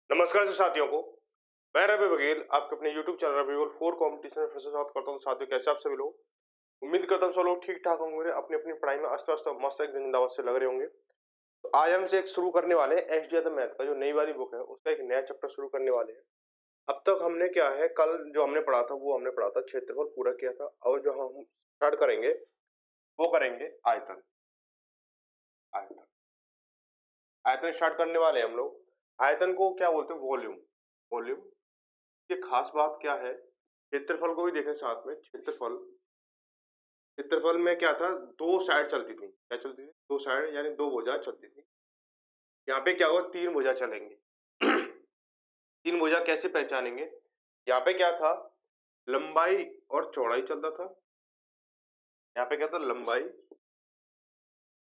नमस्कार साथियों को। मैं रवि बघेल आपके अपने YouTube channel Ravi Baghel 4 competition में फिर से स्वागत करता हूं। साथियों, कैसे आप सभी लोग? उम्मीद करता हूं सब लोग ठीक ठाक होंगे, अपनी अपनी पढ़ाई में अस्त व्यस्त मस्त एक जिंदाबाद से लग रहे होंगे। तो आज हम से एक शुरू करने वाले हैं एसडीएम मैथ का जो नई वाली बुक है उसका एक नया चैप्टर शुरू करने वाले हैं। अब तक हमने क्या है, कल जो हमने पढ़ा था वो हमने पढ़ा था क्षेत्रफल पूरा किया था, और जो हम स्टार्ट करेंगे वो करेंगे आयतन। आयतन आयतन स्टार्ट करने वाले हैं हम लोग। आयतन को क्या बोलते हैं? वॉल्यूम। वॉल्यूम की खास बात क्या है? क्षेत्रफल को भी देखें साथ में। क्षेत्रफल में क्या था? दो साइड चलती थी। क्या चलती थी? दो साइड, यानी दो भुजा चलती थी। यहाँ पे क्या होगा? तीन भुजा चलेंगे। तीन भुजा कैसे पहचानेंगे? यहाँ पे क्या था? लंबाई और चौड़ाई चलता था। यहाँ पे क्या था? लंबाई,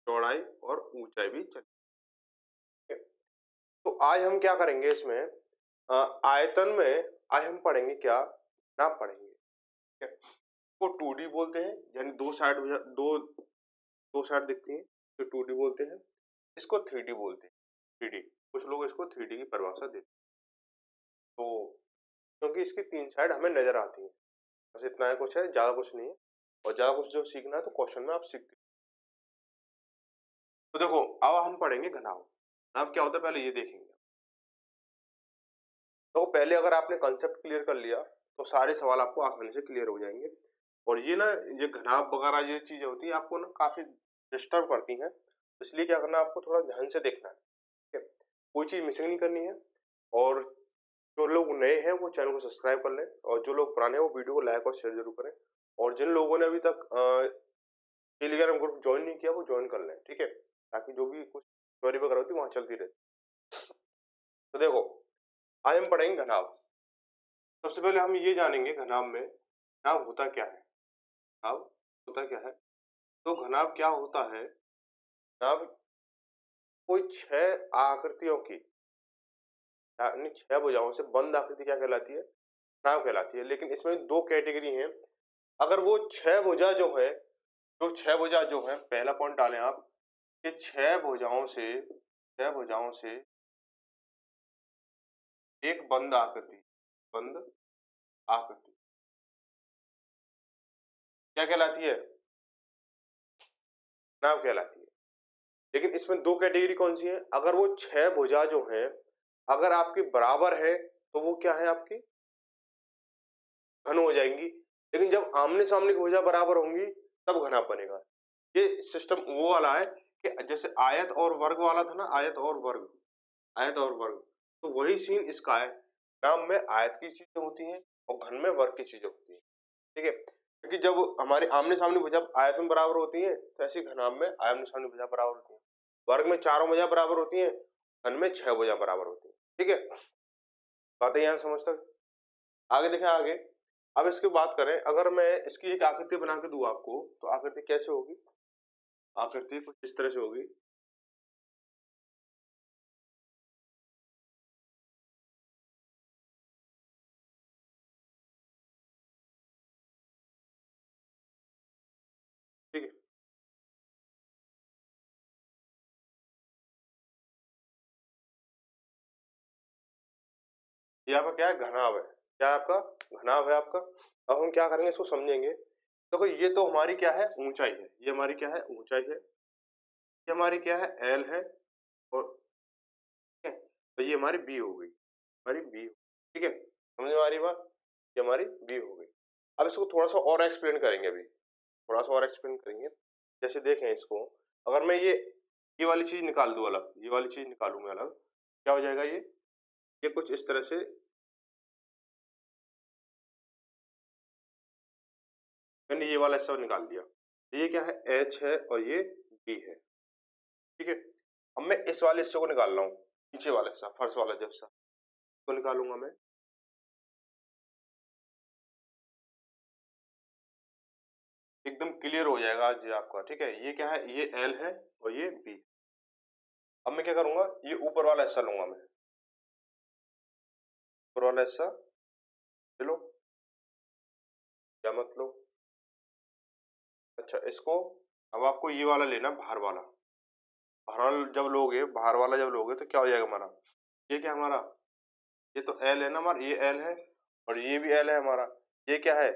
चौड़ाई और ऊंचाई भी चलती है। तो आज हम क्या करेंगे इसमें? आयतन में आज हम पढ़ेंगे क्या? नाप पढ़ेंगे। ठीक है? को 2D बोलते हैं, यानी दो साइड दो साइड दिखती हैं तो 2D बोलते हैं। इसको 3D बोलते हैं। 3D, कुछ लोग इसको 3D की परिभाषा देते हैं। तो क्योंकि इसकी तीन साइड हमें नजर आती है, बस इतना है, कुछ है, ज्यादा कुछ नहीं है। और ज्यादा कुछ जो सीखना है तो क्वेश्चन में आप सीखते हैं। तो देखो, अब हम पढ़ेंगे घनाभ। घनाभ क्या होता है पहले ये देखेंगे। तो पहले अगर आपने कंसेप्ट क्लियर कर लिया तो सारे सवाल आपको आसानी से क्लियर हो जाएंगे। और ये ना, ये घनाभ वगैरह ये चीजें होती है आपको ना काफी डिस्टर्ब करती हैं, इसलिए क्या करना है, आपको थोड़ा ध्यान से देखना है। ठीक है? कोई चीज मिसिंग नहीं करनी है। और जो लोग नए हैं वो चैनल को सब्सक्राइब कर लें, और जो लोग पुराने हैं वो वीडियो को लाइक और शेयर जरूर करें। और जिन लोगों ने अभी तक टेलीग्राम ग्रुप ज्वाइन नहीं किया वो ज्वाइन कर लें। ठीक है? ताकि जो भी कुछ क्वेरी वगैरह होती है वहां चलती रहे। तो देखो, आज हम पढ़ेंगे घनाभ। सबसे पहले हम ये जानेंगे घनाभ में घनाभ होता क्या है। घनाभ होता क्या है? तो घनाभ क्या होता है? घनाभ कोई छह आकृतियों की, यानी छह भुजाओं से बंद आकृति क्या कहलाती है? घनाभ कहलाती है। लेकिन इसमें दो कैटेगरी हैं। अगर वो छह भुजा जो है, जो छह भुजा जो है, पहला पॉइंट डालें आप कि छह भुजाओं से एक बंद आकृति, बंद आकृति क्या कहलाती है? घनाभ कहलाती है। लेकिन इसमें दो कैटेगरी कौन सी है? अगर वो छह भुजा जो है अगर आपकी बराबर है तो वो क्या है? आपकी घन हो जाएंगी। लेकिन जब आमने सामने की भुजा बराबर होंगी तब घनाभ बनेगा। ये सिस्टम वो वाला है कि जैसे आयत और वर्ग वाला था ना, आयत और वर्ग, आयत और वर्ग, तो वही सीन इसका है। नाम में आयत की चीजें होती हैं और घन में वर्ग की चीजें होती हैं। ठीक है? क्योंकि जब हमारे आमने सामने भुजा आयत में बराबर होती है तो ऐसी घनाभ में आमने सामने भुजा बराबर होती है। वर्ग में चारों भुजा बराबर होती है, घन में छह भुजा बराबर होती है। ठीक है? बातें यहाँ समझ तक? आगे देखें। आगे अब इसकी बात करें, अगर मैं इसकी एक आकृति बना के दूं आपको तो आकृति कैसे होगी? आकृति कुछ इस तरह से होगी। ठीक है? ये आपका क्या है? घनाभ है। क्या है आपका? घनाभ है आपका। अब हम क्या करेंगे, इसको समझेंगे। देखो, ये तो हमारी क्या है? ऊंचाई है। ये हमारी क्या है? ऊंचाई है। ये हमारी क्या है? एल है। और ठीक है, तो ये हमारी बी हो गई, हमारी बी। ठीक है, समझ में आ रही बात? ये हमारी बी हो गई। अब इसको थोड़ा सा और एक्सप्लेन करेंगे। अभी थोड़ा सा और एक्सप्लेन करेंगे। जैसे देखें इसको, अगर मैं ये वाली चीज निकाल दूं अलग, ये वाली चीज निकालूं मैं अलग, क्या हो जाएगा? ये कुछ इस तरह से, मैंने ये वाला हिस्सा निकाल दिया। ये क्या है? एच है और ये बी है। ठीक है? अब मैं इस वाले हिस्से को निकाल रहा हूँ, नीचे वाला हिस्सा, फर्श वाला जो हिस्सा, तो निकालूंगा मैं। एकदम क्लियर हो जाएगा आज ये आपका। ठीक है? ये क्या है? ये एल है और ये बी। अब मैं क्या करूंगा, ये ऊपर वाला हिस्सा लूंगा मैं, ऊपर वाला हिस्सा लो या मत लो। अच्छा, इसको अब आपको ये वाला लेना, बाहर वाला। बाहर वाला जब लोगे तो क्या हो जाएगा हमारा? ये क्या हमारा? ये तो एल है ना हमारा, ये एल है और ये भी एल है हमारा, ये क्या है,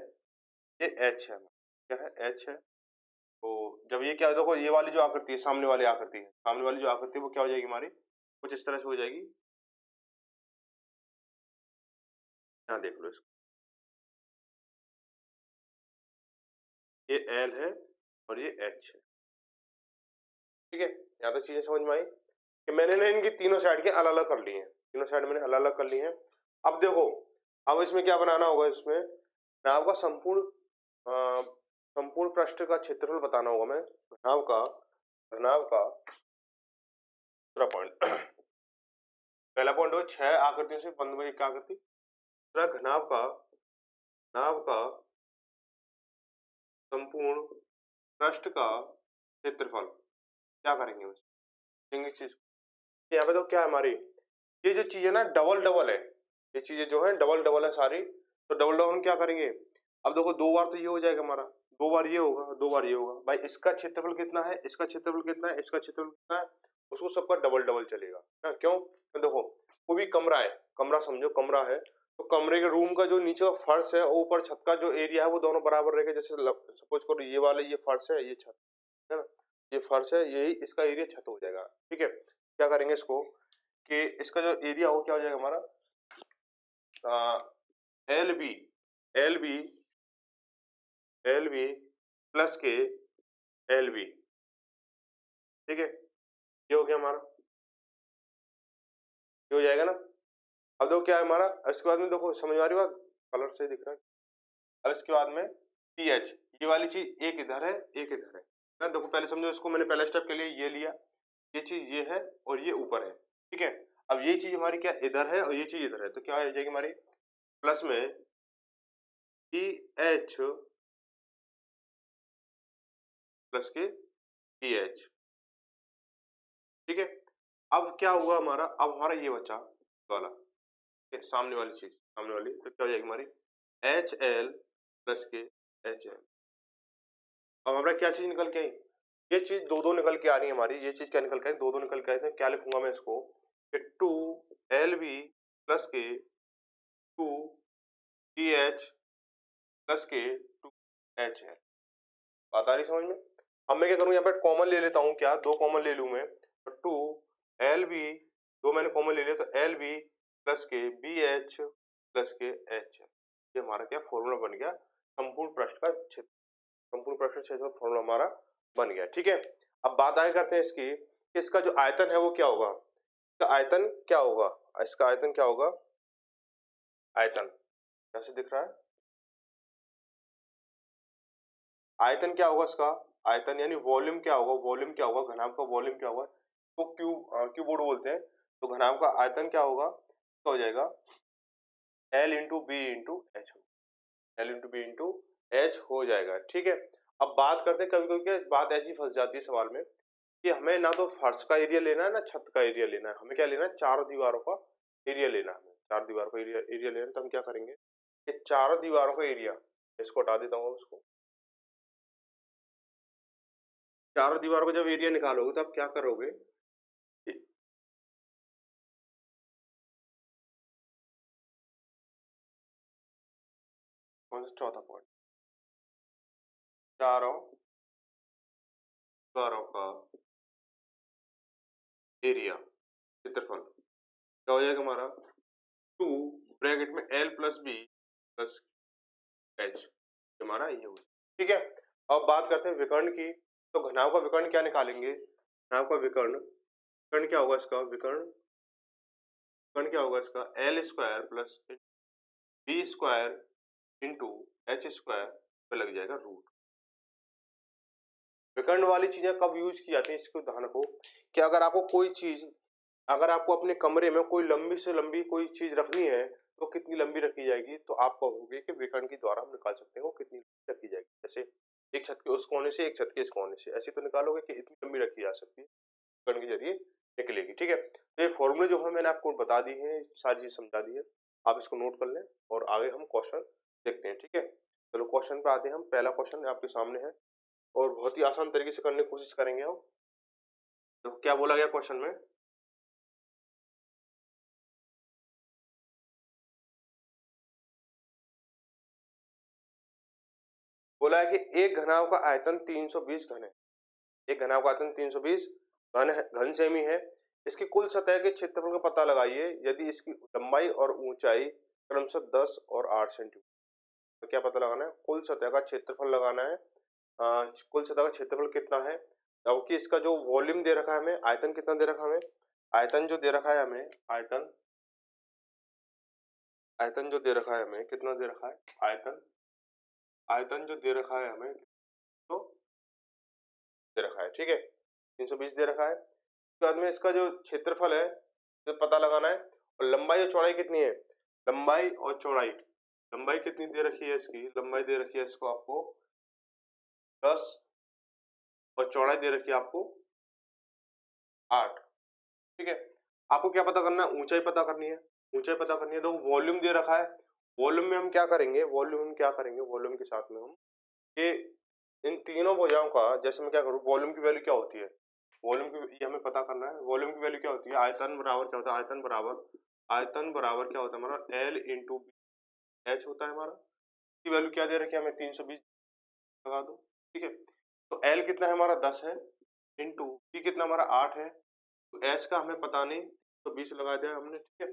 ये एच है, क्या है, एच है। तो जब ये क्या है, देखो ये वाली जो आकृति है, सामने वाली आकृति है, सामने वाली जो आकृति है वो क्या हो जाएगी हमारी, कुछ इस तरह से हो जाएगी। यहाँ देख लो इसको, ये एल है और ये एच है, ठीक है। यहाँ तक चीजें समझ में आई कि मैंने ना इनकी तीनों साइड के अलग अलग कर ली हैं, तीनों साइड मैंने अलग अलग कर ली हैं। अब देखो, अब इसमें क्या बनाना होगा, इसमें घनाभ का संपूर्ण पृष्ठ का क्षेत्रफल बताना होगा मैं, घनाभ का दूसरा पॉइंट पहला पॉइंट हो 6 आकृतियों से बंद हुई एक आकृति, दूसरा घनाभ का संपूर्ण पृष्ठ का क्षेत्रफल, क्या करेंगे उस चीज, यहाँ पे तो क्या है हमारी, ये जो चीज है ना डबल डबल है, ये चीजें जो है डबल डबल है सारी, तो डबल डबल हम क्या करेंगे, अब देखो 2 बार तो ये हो जाएगा हमारा, 2 बार ये होगा, 2 बार ये होगा, भाई इसका क्षेत्रफल कितना है, इसका क्षेत्रफल कितना है, इसका क्षेत्रफल कितना है, उसको सबका डबल डबल चलेगा ना, क्यों, तो देखो वो भी कमरा है, कमरा समझो कमरा है, तो कमरे के रूम का जो नीचे का फर्श है और ऊपर छत का जो एरिया है वो दोनों बराबर रहेगा, जैसे सपोज करो ये वाला ये फर्श है, ये छत है ना, ये फर्श है, यही इसका एरिया छत हो जाएगा, ठीक है। क्या करेंगे इसको कि इसका जो एरिया हो क्या हो जाएगा हमारा, एल बी प्लस के एल बी, ठीक है, ये हो गया हमारा, ये हो जाएगा ना। अब देखो क्या है हमारा, इसके बाद में देखो समझ में आ रही बात, कलर से दिख रहा है। अब इसके बाद में पी एच, ये वाली चीज एक इधर है एक इधर है ना, देखो पहले समझो इसको, मैंने पहले स्टेप के लिए ये लिया, ये चीज ये है और ये ऊपर है, ठीक है। अब ये चीज हमारी क्या इधर है और ये चीज इधर है, तो क्या हो जाएगी हमारी प्लस में पी एच प्लस के पी एच, ठीक है। अब क्या हुआ हमारा, अब हमारा ये बचा वाला, सामने वाली चीज, सामने वाली, तो क्या हो जाएगी हमारी एच एल प्लस के एच एल। अब हमारा क्या चीज निकल के आई, ये चीज दो दो निकल के आ रही है हमारी, ये चीज क्या निकल के आई, दो दो निकल के आई थी, क्या लिखूंगा मैं इसको कि 2LB प्लस के 2PH प्लस के 2HL, बात आ रही समझ में। अब मैं क्या करूं, यहाँ पे कॉमन ले लेता हूँ, क्या दो कॉमन ले लूं मैं, तो 2LB, दो मैंने कॉमन ले लिया, तो LB प्लस के BH प्लस के HL, ये हमारा क्या फॉर्मूला बन गया, संपूर्ण पृष्ठ का क्षेत्र, संपूर्ण पृष्ठ का क्षेत्रफल फॉर्मूला हमारा बन गया, ठीक है। अब बात आगे करते हैं इसकी, इसका जो आयतन है वो क्या होगा, इसका आयतन क्या होगा, इसका आयतन क्या होगा, आयतन कैसे दिख रहा है, आयतन क्या होगा इसका, आयतन यानी वॉल्यूम क्या होगा, वॉल्यूम क्या होगा, घनाभ का वॉल्यूम क्या होगा, तो क्यू बोर्ड बोलते हैं, तो घनाभ का आयतन क्या होगा, तो हो जाएगा L into B into H, L into B into H हो जाएगा, ठीक है। अब बात करते हैं, कभी कभी क्या बात ऐसी फंस जाती है सवाल में कि हमें ना तो फर्श का एरिया लेना है ना छत का एरिया लेना है, हमें क्या लेना है, चारों दीवारों का एरिया लेना है, हमें चार दीवारों का एरिया लेना है, तो हम क्या करेंगे, ये चारों दीवारों का एरिया, इसको हटा देता हूँ इसको, चारों दीवारों का जब एरिया निकालोगे तो आप क्या करोगे, कौन सा चौथा पॉइंट, चारों दीवारों का एरिया क्षेत्रफल क्या हो जाएगा हमारा, 2 ब्रैकेट में L plus B plus H, हमारा ये हो, ठीक है। अब बात करते हैं विकर्ण की, तो घनाभ का विकर्ण क्या निकालेंगे, घनाभ का विकर्ण, विकर्ण क्या होगा इसका, विकर्ण विकर्ण क्या होगा इसका, L square plus B square into H square पे लग जाएगा रूट। विकर्ण वाली चीजें कब यूज की जाती है, इसको ध्यान रखो कि अगर आपको कोई चीज, अगर आपको अपने कमरे में कोई लंबी से लंबी कोई चीज रखनी है तो कितनी लंबी रखी जाएगी, तो आप कहोगे कि विकर्ण के द्वारा हम निकाल सकते हैं वो कितनी लंबी रखी जाएगी, जैसे एक छत के उस कोने से एक छत के इस कोने से, ऐसे तो निकालोगे कि इतनी लंबी रखी जा सकती है, विकर्ण के जरिए निकलेगी, ठीक है। तो ये फॉर्मूले जो है मैंने आपको बता दी है, सारी चीज समझा दी है, आप इसको नोट कर लें और आगे हम क्वेश्चन देखते हैं, ठीक है। चलो क्वेश्चन पे आते हैं हम, पहला क्वेश्चन आपके सामने है और बहुत ही आसान तरीके से करने की कोशिश करेंगे हम। तो क्या बोला गया क्वेश्चन में, बोला है कि एक घनाभ का आयतन 320 घन है। एक घनाभ का आयतन 320 घन सेमी है। इसकी कुल सतह के क्षेत्रफल का पता लगाइए यदि इसकी लंबाई और ऊंचाई क्रमशः 10 और 8 सेंटीमीटर। तो क्या पता लगाना है? कुल सतह का क्षेत्रफल लगाना है। कुल सतह का क्षेत्रफल कितना है, क्योंकि इसका जो वॉल्यूम दे रखा है हमें, आयतन कितना दे रखा है हमें, आयतन जो दे रखा है हमें, आयतन जो दे रखा है हमें, कितना दे रखा है आयतन जो दे रखा है हमें तो दे रखा है, ठीक है, 320 दे रखा है। उसके बाद में इसका जो क्षेत्रफल है जो पता लगाना है, और लंबाई और चौड़ाई कितनी है, लंबाई कितनी दे रखी है इसकी, लंबाई दे रखी है इसको आपको 10 और चौड़ाई दे रखी है आपको 8, ठीक है। आपको क्या पता करना है, ऊंचाई पता करनी है। तो वॉल्यूम दे रखा है, वॉल्यूम में हम क्या करेंगे, वॉल्यूम के साथ में हम ये इन तीनों भुजाओं का, जैसे मैं क्या करूँ, वॉल्यूम की वैल्यू क्या होती है, ये हमें पता करना है। वॉल्यूम की वैल्यू क्या होती है, आयतन बराबर क्या होता है, आयतन बराबर क्या होता है हमारा, L इंटू एच होता है हमारा। की वैल्यू क्या दे रखी है हमें, 320 लगा दो, ठीक है। तो L कितना है हमारा 10 है, इंटू B कितना हमारा 8 है, तो H का हमें पता नहीं, तो 20 लगा दिया हमने, ठीक है।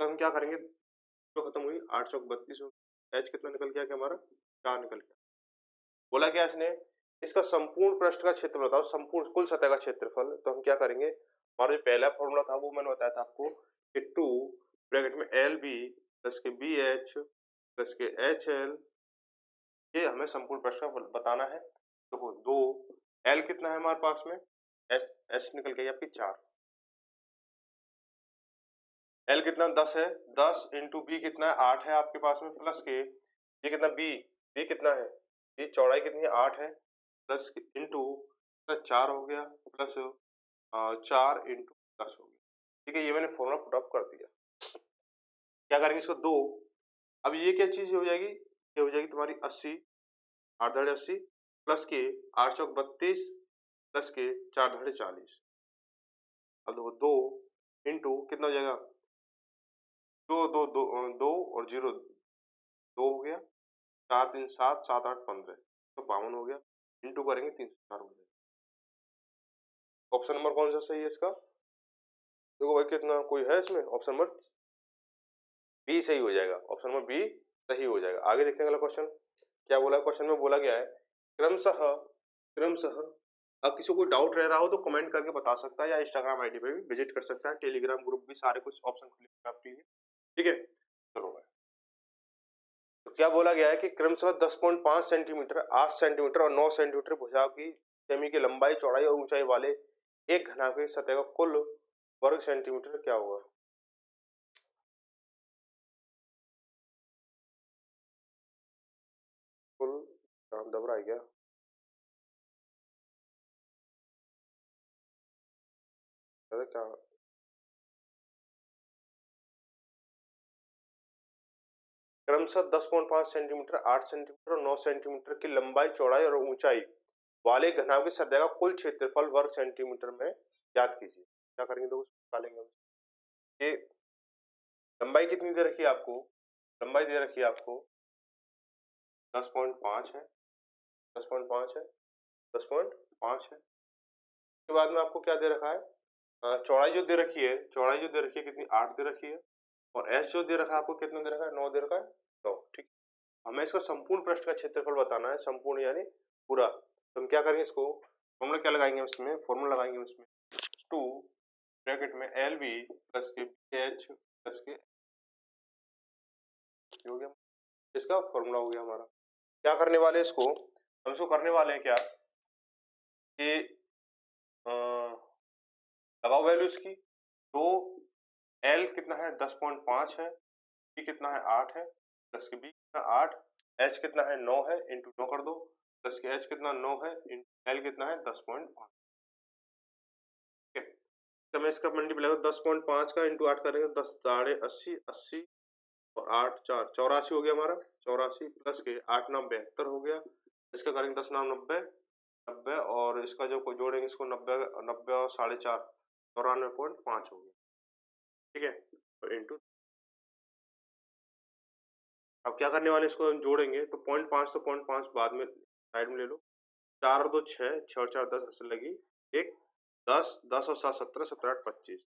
तो हम क्या करेंगे, तो खत्म हुई 8 चौक 32 हो, H कितना निकल गया, क्या हमारा 4 निकल गया। बोला क्या इसने, इसका संपूर्ण पृष्ठ का क्षेत्र बताओ, संपूर्ण कुल सतह का क्षेत्रफल। तो हम क्या करेंगे, हमारा जो पहला फॉर्मूला था वो मैंने बताया था आपको कि 2 ब्रैकेट में LB प्लस के BH प्लस के HL, ये हमें संपूर्ण पृष्ठ का बताना है। तो 2 L कितना है हमारे पास में, H निकल गई आपकी 4, L कितना 10 है, 10 इंटू B कितना है 8 है आपके पास में, प्लस के ये कितना B कितना है, ये चौड़ाई कितनी है 8 है, प्लस इंटू 4 हो गया, प्लस 4 इंटू 10 हो गया, ठीक है। ये मैंने फॉर्मूला पुट अप कर दिया। क्या करेंगे इसको 2, अब ये क्या चीज हो जाएगी, ये हो जाएगी तुम्हारी 80, 8 दाढ़े 80 प्लस के 8 चौक 32 प्लस के 4 दाढ़े 40। अब देखो 2 इंटू कितना हो जाएगा, 2 और 0 2 हो गया, 4 3 7 7 8 15, तो 52 हो गया, इंटू करेंगे 304 हो जाएगा। ऑप्शन नंबर कौन सा सही है इसका, देखो भाई कितना कोई है इसमें, ऑप्शन नंबर बी सही हो जाएगा, ऑप्शन नंबर बी सही हो जाएगा। आगे देखते हैं अगला क्वेश्चन क्या बोला, क्वेश्चन में बोला गया है क्रमशः अब किसी को डाउट रह रहा हो तो कमेंट करके बता सकता है, या इंस्टाग्राम आईडी पे भी विजिट कर सकता है, टेलीग्राम ग्रुप भी सारे कुछ ऑप्शन खुले आपके लिए, ठीक है। चलो भाई, तो क्या बोला गया है कि क्रमशः 10.5 सेंटीमीटर, 8 सेंटीमीटर और 9 सेंटीमीटर भुजा की सेमी की लंबाई, चौड़ाई और ऊंचाई वाले एक घनाभ की सतह का कुल वर्ग सेंटीमीटर क्या होगा। कुल दब रहा है क्या, क्या क्रमशः 10.5 सेंटीमीटर, 8 सेंटीमीटर और 9 सेंटीमीटर की लंबाई, चौड़ाई और ऊंचाई वाले घनाभ की सतह का कुल क्षेत्रफल वर्ग सेंटीमीटर में ज्ञात कीजिए। क्या करेंगे, तो निकालेंगे हम। ये लंबाई कितनी दे रखी है आपको, लंबाई दे रखी है आपको 10.5 है, 10.5 है, 10.5 है। उसके बाद में आपको क्या दे रखा है, चौड़ाई जो दे रखी है, कितनी 8 दे रखी है, और एच जो दे रखा है आपको कितना दे रखा है, 9 दे रखा है, 9, ठीक। हमें इसका संपूर्ण पृष्ठ का क्षेत्रफल बताना है, संपूर्ण यानी पूरा। तो हम क्या करेंगे, इसको फॉर्मूला क्या लगाएंगे इसमें, फॉर्मूला लगाएंगे इसमें 2 ब्रैकेट में LB प्लस के BH प्लस के हो गया, इसका फॉर्मूला हो गया हमारा। क्या करने वाले इसको, हम इसको करने वाले हैं क्या कि लगाओ वैल्यू इसकी, तो L कितना है 10.5 है, B कितना है 8 है, प्लस के B कितना 8, H कितना है 9 है, इंटू 9 कर दो, प्लस के H कितना 9 है, L कितना है 10.5, ठीक है। तो मैं इसका मल्टीप्लाई 10.5 का इंटू 8 करेंगे, 10 साढ़े 80, 80 और 8 4 84 हो गया हमारा, 84 प्लस के 8 9 72 हो गया। इसका करेंगे 10 9 90, 90 और इसका जो जोड़ेंगे इसको 90 90 और 4.5 94.5 हो गया, ठीक है। तो इंटू, अब क्या करने वाले इसको हम जोड़ेंगे, तो 0.5 तो 0.5 बाद में साइड में ले लो, 4 और 2 6, 6 और 4 10 हंस लगी 1, 10, 10 और 7 17, 17 8 25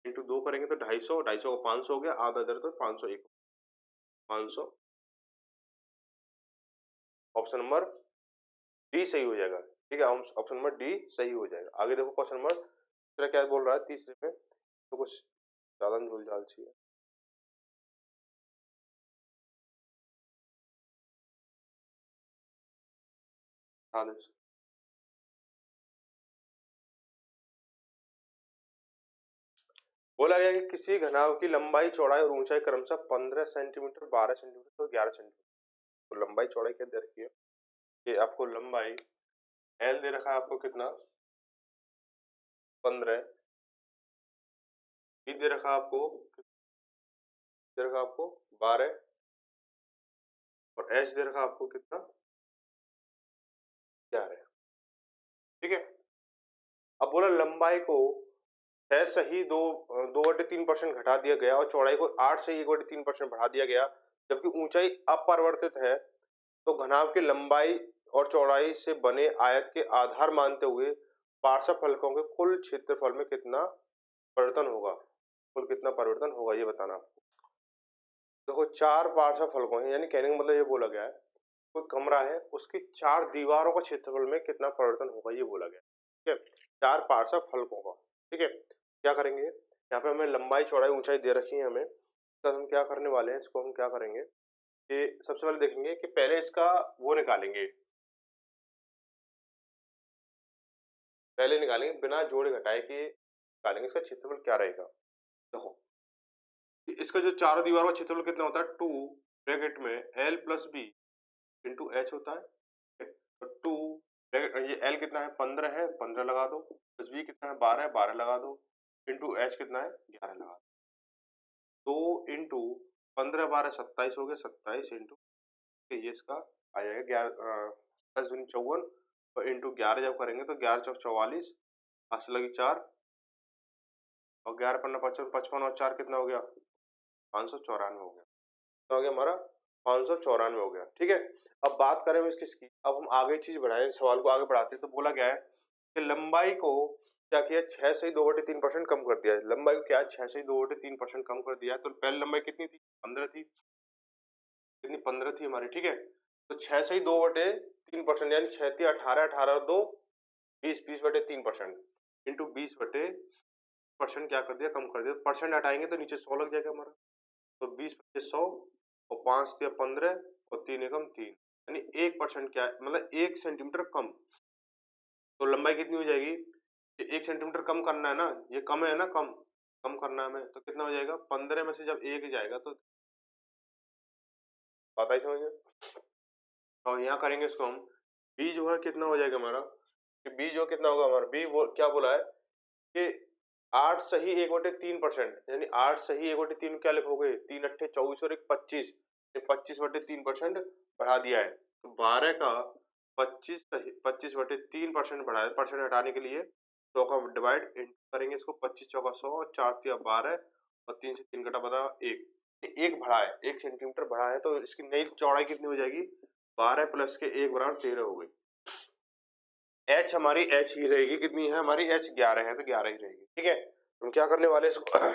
इंटू 2 करेंगे तो 250, 250 को 500 हो गया, आधा इधर तो 501, 500। ऑप्शन नंबर डी सही हो जाएगा। ठीक है, ऑप्शन नंबर डी सही हो जाएगा। आगे देखो क्वेश्चन नंबर तीसरा क्या बोल रहा है, तीसरे में तो कुछ ज्यादा झूल झाल सी है। हाँ बोला गया कि किसी घनाभ की लंबाई चौड़ाई और ऊंचाई क्रमशः 15 सेंटीमीटर, 12 सेंटीमीटर और 11 सेंटीमीटर। तो लंबाई चौड़ाई क्या दे रखी है, कि आपको लंबाई एल दे रखा है आपको कितना 15, बी दे रखा आपको, दे रखा आपको 12 और एच दे रखा आपको कितना 11। ठीक है, अब बोला लंबाई को 6 सही 2/3% घटा दिया गया और चौड़ाई को 8 से 1/3% बढ़ा दिया गया, जबकि ऊंचाई अपरिवर्तित है, तो घनाभ की लंबाई और चौड़ाई से बने आयत के आधार मानते हुए पार्श्व फलकों के कुल क्षेत्रफल में कितना परिवर्तन होगा, कुल कितना परिवर्तन होगा ये बताना आपको। देखो 4 पार्श्व फलकों हैं, यानी कहने का मतलब ये बोला गया है कोई कमरा है उसकी 4 दीवारों का क्षेत्रफल में कितना परिवर्तन होगा ये बोला गया। ठीक है, 4 पार्श्व फलकों का। ठीक है, क्या करेंगे, यहाँ पे हमें लंबाई चौड़ाई ऊंचाई दे रखी है हमें, तो हम क्या करने वाले हैं, इसको हम क्या करेंगे कि सबसे पहले देखेंगे कि पहले इसका वो निकालेंगे, पहले निकालेंगे बिना जोड़े घटाए के निकालेंगे इसका क्षेत्रफल क्या रहेगा। देखो इसका जो चारों दीवारों का क्षेत्रफल कितना होता है, 2 ब्रैकेट में L plus B into H होता है। तो 2 ये एल कितना है 15 है, 15 लगा दो, प्लस बी कितना है 12 है, 12 लगा दो, इंटू एच कितना है 11 लगा दो। 2 इंटू 15 12 27 हो गया, 27 इंटू ये इसका आ जाएगा 11 दूनी 54 और इंटू 11 जब करेंगे तो 11 चौक 44, हाथ लगी 4 और 11 पन्ना 55, 55 और 4 कितना हो गया 594 हो गया, तो हो गया हमारा 594 हो गया। ठीक है, अब बात करें इस किसकी, अब हम आगे चीज बढ़ाएं, सवाल को आगे बढ़ाते हैं। तो बोला गया है कि लंबाई को क्या किया 6 से 2/3% कम कर दिया है, लंबाई को क्या 6 से 2/3% कम कर दिया है। तो पहले लंबाई कितनी थी 15 थी, कितनी 15 थी हमारी। ठीक है, तो 6 से 2/3% यानी 6 थी 18, 18 और 2 20, 20/3% इंटू 20/% क्या कर दिया कम कर दिया, परसेंट हटाएंगे तो नीचे 100 लग जाएगा हमारा, तो 20/100 और 5 दिया 15 और 3 एकम 3, यानी 1% क्या है मतलब 1 सेंटीमीटर कम। तो लंबाई कितनी हो जाएगी, 1 सेंटीमीटर कम करना है ना, ये कम है ना, कम कम करना है हमें, तो कितना हो जाएगा 15 में से जब 1 जाएगा तो बात आई समझ में। और यहाँ करेंगे इसको हम, बी जो है कितना हो जाएगा हमारा, कि बी जो कितना होगा हमारा, बी क्या बोला है कि 8 सही 1/3%, यानी 8 सही 1/3 क्या लिखोगे 3 अट्ठे 24 और 1 25, 25/3% बढ़ा दिया है। तो 12 का 25/3% बढ़ाया, परसेंट हटाने के लिए 100 का डिवाइड करेंगे इसको, 25 चौका 100 और 4 तिया 12 और 3 से 3 घटा बता 1, एक बढ़ा है 1 सेंटीमीटर बढ़ा है, तो इसकी नई चौड़ाई कितनी हो जाएगी 12 प्लस के 1 बराबर 13 हो गई। एच हमारी एच ही रहेगी, कितनी है हमारी एच 11 है, तो 11 ही रहेगी। ठीक है, हम क्या करने वाले इसको ये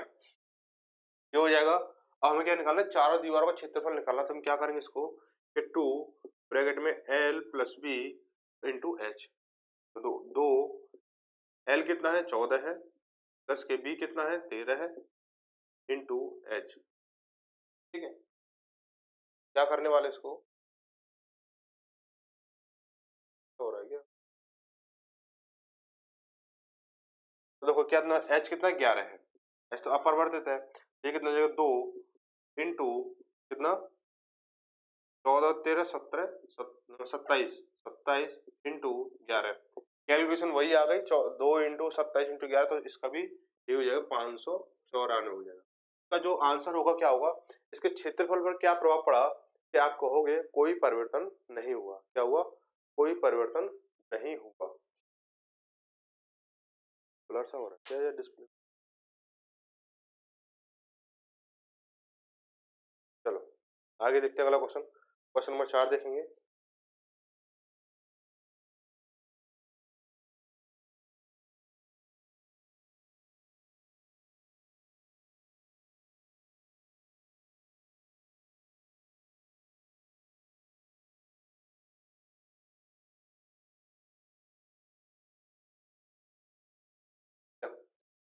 हो जाएगा। अब हमें क्या निकालना है, चारों दीवारों का क्षेत्रफल निकालना, तो हम क्या करेंगे इसको कि 2 ब्रैकेट में L plus B into H, तो दो एल कितना है 14 है, प्लस के बी कितना है 13 है, इंटू एच। ठीक है, क्या करने वाले इसको, हो रहा है क्या, तो देखो क्या एच कितना 11 है, एच तो अपरिवर्तित है, ये कितना जाएगा 2 इंटू कितना 14 13 17 27, 27 इंटू 11, कैलकुलेशन वही आ गई 2 इंटू 27 इंटू 11, तो इसका भी ये हो जाएगा 594 हो जाएगा। इसका जो आंसर होगा क्या होगा, इसके क्षेत्रफल पर क्या प्रभाव पड़ा, कि आप कहोगे कोई परिवर्तन नहीं हुआ, क्या हुआ कोई परिवर्तन नहीं हुआ। ब्लर सा हो रहा है डिस्प्ले। चलो आगे देखते हैं अगला क्वेश्चन, क्वेश्चन नंबर 4 देखेंगे।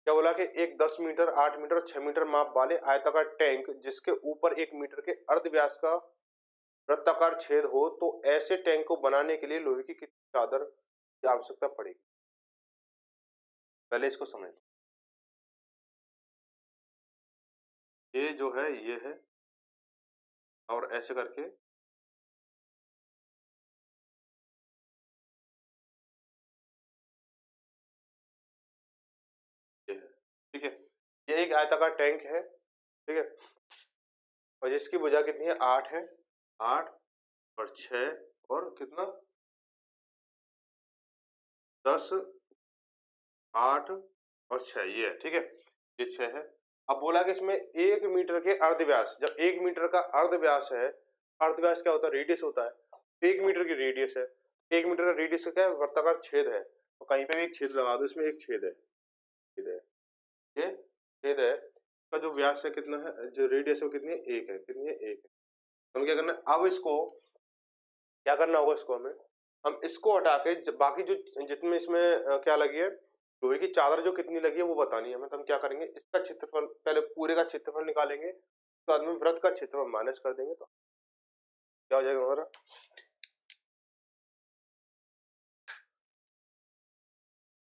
क्या बोला कि एक 10 मीटर, 8 मीटर और 6 मीटर माप वाले आयताकार टैंक जिसके ऊपर 1 मीटर के अर्धव्यास का वृत्ताकार छेद हो, तो ऐसे टैंक को बनाने के लिए लोहे की कितनी चादर की आवश्यकता पड़ेगी? पहले इसको समझ लो। ये जो है ये है, और ऐसे करके ये है, ठीक है। ये एक आयताकार टैंक है, ठीक है, और जिसकी भुजा कितनी है? 8 है। 8 और 6 और कितना? 10, 8 और 6, ये है, ठीक है, ये 6 है। अब बोला कि इसमें 1 मीटर के अर्धव्यास, जब 1 मीटर का अर्धव्यास है, अर्धव्यास क्या होता है? रेडियस होता है। 1 मीटर की रेडियस है, 1 मीटर का रेडियस का क्या है? वृत्ताकार छेद है। तो कहीं पे भी एक छेद लगा दो, इसमें एक छेद है, छेद है, ये छेद है। इसका जो व्यास है कितना है? जो रेडियस है वो कितनी है? 1 है। कितनी है? 1 है। तो हम क्या करना है? अब इसको क्या करना होगा? इसको हम इसको हटा के बाकी जो जितने इसमें क्या लगी है, लोहे की चादर जो कितनी लगी है वो बतानी है हमें। तो हम क्या करेंगे? इसका क्षेत्रफल, पहले पूरे का क्षेत्रफल निकालेंगे, उसके बाद में वृत्त का क्षेत्रफल माइनस कर देंगे, तो क्या हो जाएगा हमारा?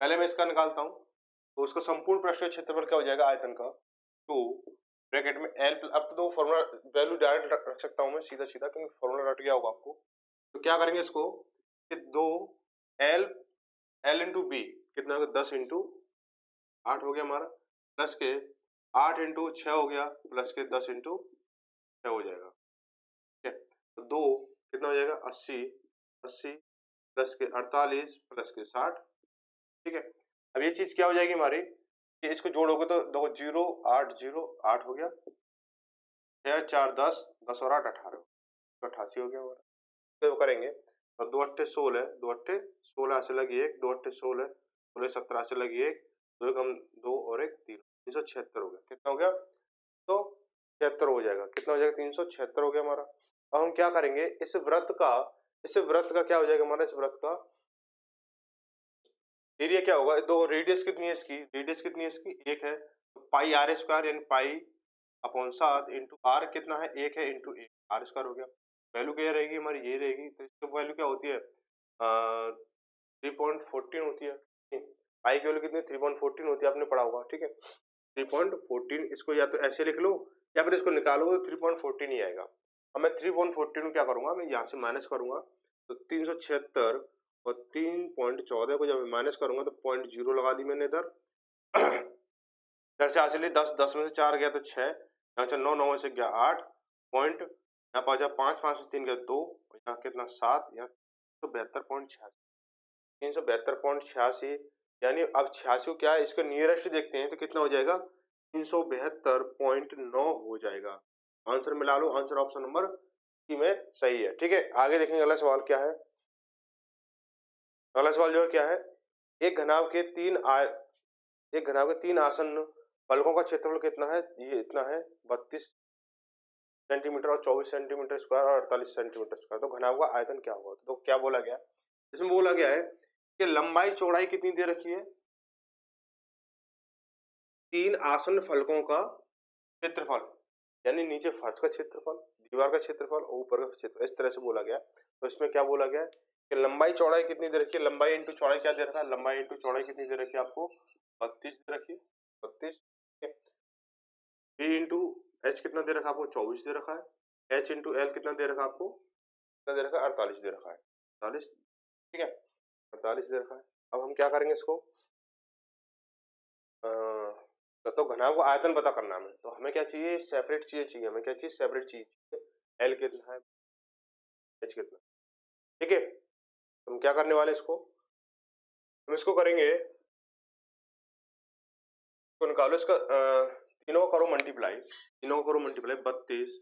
पहले मैं इसका निकालता हूँ, तो उसका संपूर्ण पृष्ठीय क्षेत्रफल क्या हो जाएगा आयतन का? 2 ब्रैकेट में एल, अब तो फॉर्मूला वैल्यू डायरेक्ट रख सकता हूँ मैं सीधा सीधा, क्योंकि फॉर्मूला रट गया होगा आपको। तो क्या करेंगे इसको कि 2 एल, एल इंटू बी कितना होगा? 10 इंटू 8 हो गया हमारा, प्लस के 8 इंटू 6 हो गया, प्लस के 10 इंटू 6 हो जाएगा, ठीक है। तो 2 कितना हो जाएगा? 80, 80 प्लस के 48 प्लस के 60, ठीक है। अब ये चीज क्या हो जाएगी हमारी कि इसको जोड़ोगे तो देखो 0 8 0 8 हो गया, 6 4 10, 10 और 8 18, 88 हो गया हमारा। तो करेंगे और 2 अट्ठे 16, 2 अट्ठे 16 से लगी 1, 2 अट्ठे 16, 16 17 से लगी 1, 2 कम 2 और 1 3, 376 हो गया। कितना हो गया? तो 76 हो जाएगा। कितना हो जाएगा? 376 हो गया हमारा। अब हम क्या करेंगे? इस वृत्त का, इस वृत्त का क्या हो जाएगा हमारा? इस वृत्त का एरिया क्या होगा? दो, रेडियस कितनी है इसकी? रेडियस कितनी है इसकी? 1 है, तो पाई आर स्क्वायर यानी पाई अपॉन 7 इंटू आर कितना है? 1 है, इंटू 1 आर स्क्वायर हो गया। वैल्यू क्या रहेगी हमारी? ये रहेगी। तो इसकी वैल्यू क्या होती है? 3.14 होती है। पाई की वैल्यू कितनी? 3.14 होती है, आपने पढ़ा होगा, ठीक है। 3.14, इसको या तो ऐसे लिख लो या फिर इसको निकालो तो 3.14 ही आएगा। अब मैं 3.14 क्या करूंगा? मैं यहाँ से माइनस करूंगा, तो 376 और 3.14 को जब मैं माइनस करूंगा तो 0.0 लगा दी मैंने इधर। इधर से हासिल 10, 10 में से 4 गया तो 6, यहाँ से 9, 9 में से गया 8 पॉइंट, यहाँ पहुंचा 5, 5 से 3 गया 2, यहाँ कितना 7, यहाँ 372.86, 372.86, यानी अब 86 क्या है? इसका नियरेस्ट देखते हैं तो कितना हो जाएगा? 372.9 हो जाएगा। आंसर मिला लो, आंसर ऑप्शन नंबर सी में सही है, ठीक है। आगे देखेंगे अगला सवाल क्या है। अगला सवाल जो है क्या है? एक घनाभ के 3 आसन्न फलकों का क्षेत्रफल कितना है? ये इतना है, 32 सेंटीमीटर और 24 सेंटीमीटर स्क्वायर और 48 सेंटीमीटर स्क्वायर। तो घनाभ का आयतन क्या होगा? तो क्या बोला गया? इसमें बोला गया है कि लंबाई चौड़ाई कितनी दे रखी है? 3 आसन्न फलकों का क्षेत्रफल, यानी नीचे फर्श का क्षेत्रफल, दीवार का क्षेत्रफल और ऊपर का क्षेत्रफल, इस तरह से बोला गया। तो इसमें क्या बोला गया है कि लंबाई चौड़ाई कितनी दे रखी है? लंबाई इंटू चौड़ाई क्या दे रखा है? लंबाई इंटू चौड़ाई कितनी दे रखी है आपको? 32 दे रखी है, 32। बी इंटू एच कितना दे रखा है आपको? 24 दे रखा है। एच इंटू एल कितना दे रखा है आपको? कितना दे रखा है? 48 दे रखा है, 48, ठीक है, 48 दे रखा है। अब हम क्या करेंगे इसको? तो घनाभ का आयतन पता करना है हमें, तो हमें क्या चाहिए? सेपरेट चीजें चाहिए। हमें क्या चाहिए? सेपरेट चीज चाहिए। एल कितना है, एच कितना, ठीक है। तो हम क्या करने वाले इसको? हम इसको करेंगे, इसको निकालो, इसका तीनों को करो मल्टीप्लाई, तीनों को करो मल्टीप्लाई, 32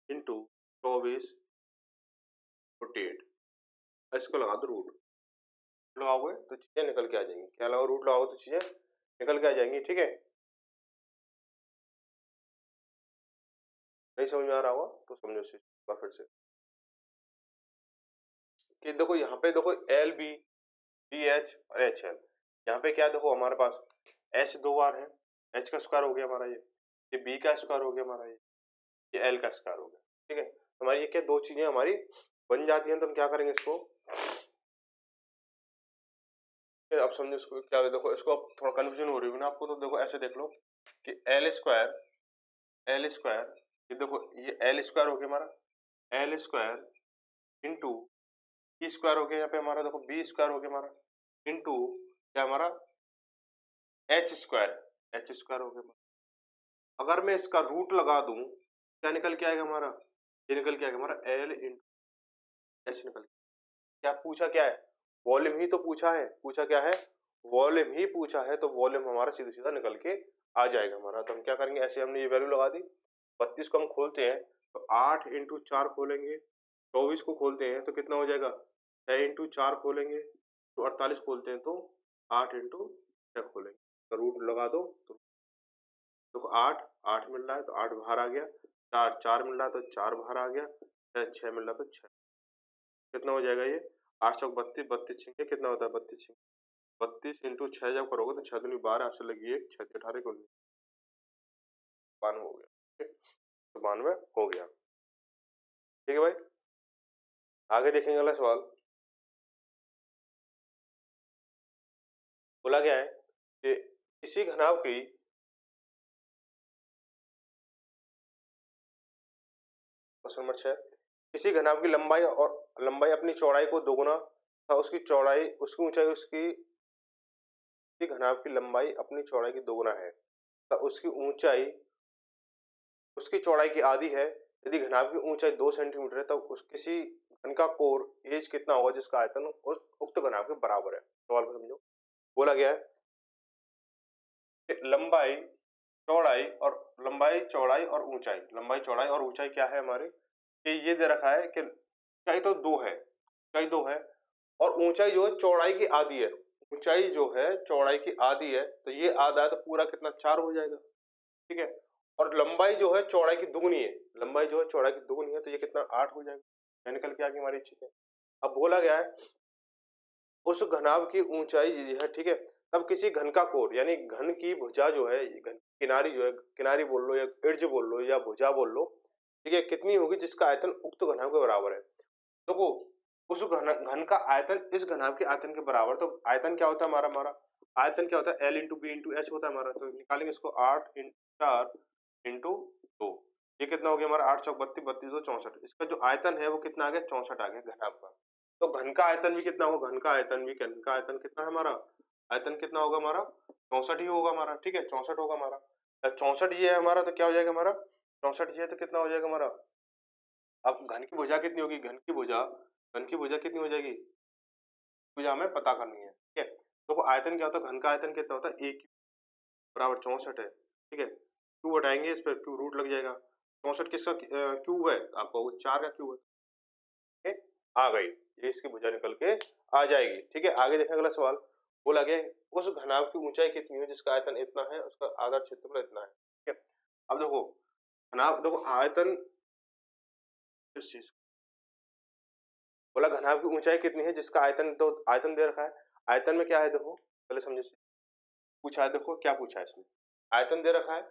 इंटू 24 48, इसको लगा दो रूट, लगाओगे तो चीजें निकल के आ जाएंगी। क्या लगाओ? रूट लगाओ तो चीजें निकल के आ जाएंगी, ठीक है। नहीं समझ में आ रहा होगा तो समझो फिर से कि देखो यहाँ पे देखो एल बी डी एच और एच एल, यहाँ पे क्या देखो हमारे पास एच 2 बार है, एच का स्क्वायर हो गया हमारा ये बी का स्क्वायर हो गया हमारा ये एल का स्क्वायर हो गया। ठीक है, हमारी ये क्या दो चीजें हमारी बन जाती हैं। तो हम क्या करेंगे इसको, अब समझो इसको क्या, देखो इसको अब थोड़ा कंफ्यूजन हो रही होगी ना आपको, तो देखो ऐसे देख लो कि एल स्क्वायर ये देखो ये एल स्क्वायर हो गया हमारा, L square into E square हो गया यहाँ पे हमारा, देखो बी स्क्वायर हो गया हमारा, इंटू क्या हमारा एच स्क्वायर हो गया हमारा। अगर मैं इसका रूट लगा दूं क्या निकल के आएगा हमारा, ये निकल के आएगा हमारा एल इंटू एच निकल के। क्या पूछा क्या है, वॉल्यूम ही तो पूछा है, पूछा क्या है, वॉल्यूम ही पूछा है, तो वॉल्यूम हमारा सीधा सीधा निकल के आ जाएगा हमारा। तो हम क्या करेंगे, ऐसे हमने ये वैल्यू लगा दी, 32 को हम खोलते हैं तो 8 इंटू 4 खोलेंगे, 24 को खोलते हैं तो कितना हो जाएगा, 6 इंटू 4 खोलेंगे तो 48 खोलते हैं तो 8 इंटू 6 खोलेंगे, तो रूट लगा दो तो देखो 8 मिल रहा है तो 8 बाहर आ गया, 4 मिल रहा है तो 4 बाहर आ गया, 6 मिल रहा है तो 6, कितना हो जाएगा ये 8 चौक 32, 32 छिंके कितना होता है 32 छिंके 32 इंटू 6 जब करोगे तो 6 दूनी 12, ऐसे लगी 1 6 18 को 92 हो गया। ठीक है, तो 92 हो गया। ठीक है भाई, आगे देखेंगे अगला सवाल। बोला गया है कि किसी घनाभ की क्वेश्चन नंबर 6, किसी घनाभ की लंबाई अपनी चौड़ाई को दोगुना था, उसकी चौड़ाई उसकी ऊंचाई किसी घनाभ की लंबाई अपनी चौड़ाई की दोगुना है, तो उसकी ऊंचाई उसकी चौड़ाई की आधी है। यदि घनाभ की ऊंचाई 2 सेंटीमीटर है तब उस किसी घन का कोण एज कितना होगा जिसका आयतन उस उक्त घनाभ के बराबर है। सवाल को समझो। बोला गया है कि लंबाई चौड़ाई और ऊंचाई, लंबाई चौड़ाई और ऊंचाई क्या है हमारे, कि ये दे रखा है कि ऊंचाई तो 2 है, ऊंचाई 2 है और ऊंचाई जो है चौड़ाई की आधी है, ऊंचाई जो है चौड़ाई की आधी है, तो ये आधा है तो पूरा कितना 4 हो जाएगा। ठीक है, और लंबाई जो है चौड़ाई की दुगनी है, लंबाई जो है चौड़ाई की दुगनी है, तो ये कितना 8 हो जाएगा। ये निकल के आगे हमारी चीज है। अब बोला गया है उस घनाभ की ऊंचाई ये है, ठीक है, तब किसी घन का कोण यानी घन की भुजा जो है, घन किनारी जो है, किनारी बोल लो या इर्ज बोल लो या भुजा बोल लो, ठीक है, कितनी होगी जिसका आयतन उक्त घनाभ के बराबर है। देखो उस घन का आयतन इस घनाभ के आयतन के बराबर, तो आयतन क्या होता है हमारा आयतन क्या होता है, L into B into H होता है हमारा। तो निकालेंगे इसको 8 इंटू 4 इंटू 2, ये कितना हो गया हमारा 8 चौक 32, 32 2 64, इसका जो आयतन है वो कितना आ गया 64 आ गया घनाभ का। तो घन का आयतन भी कितना होगा, घन का आयतन कितना है हमारा, आयतन कितना होगा हमारा 64 ही होगा हमारा। ठीक है, 64 होगा हमारा, 64 ये है हमारा, तो क्या हो जाएगा हमारा 64 ये है तो कितना हो जाएगा हमारा। अब घन की भुजा कितनी होगी, घन की भुजा कितनी हो जाएगी, भुजा हमें पता करनी है। ठीक है, तो आयतन क्या होता है, घन का आयतन कितना होता है, 1 बराबर 64 है। ठीक है, क्यूब हटाएंगे इस पर क्यूब रूट लग जाएगा, 64 किसका क्यूब है, आपको 4 का क्यूब है। ठीक है, आ गई, ये इसकी भुजा निकल के आ जाएगी। ठीक है, आगे देखें अगला सवाल। बोला गया उस घनाभ की ऊंचाई कितनी है जिसका आयतन इतना है, उसका आधार क्षेत्रफल इतना है। ठीक है, अब देखो घनाभ, देखो आयतन, इस चीज बोला घनाभ की ऊंचाई कितनी है जिसका आयतन, तो आयतन दे रखा है, आयतन में क्या है देखो पहले समझो, पूछा है, देखो क्या पूछा है इसने, आयतन दे रखा है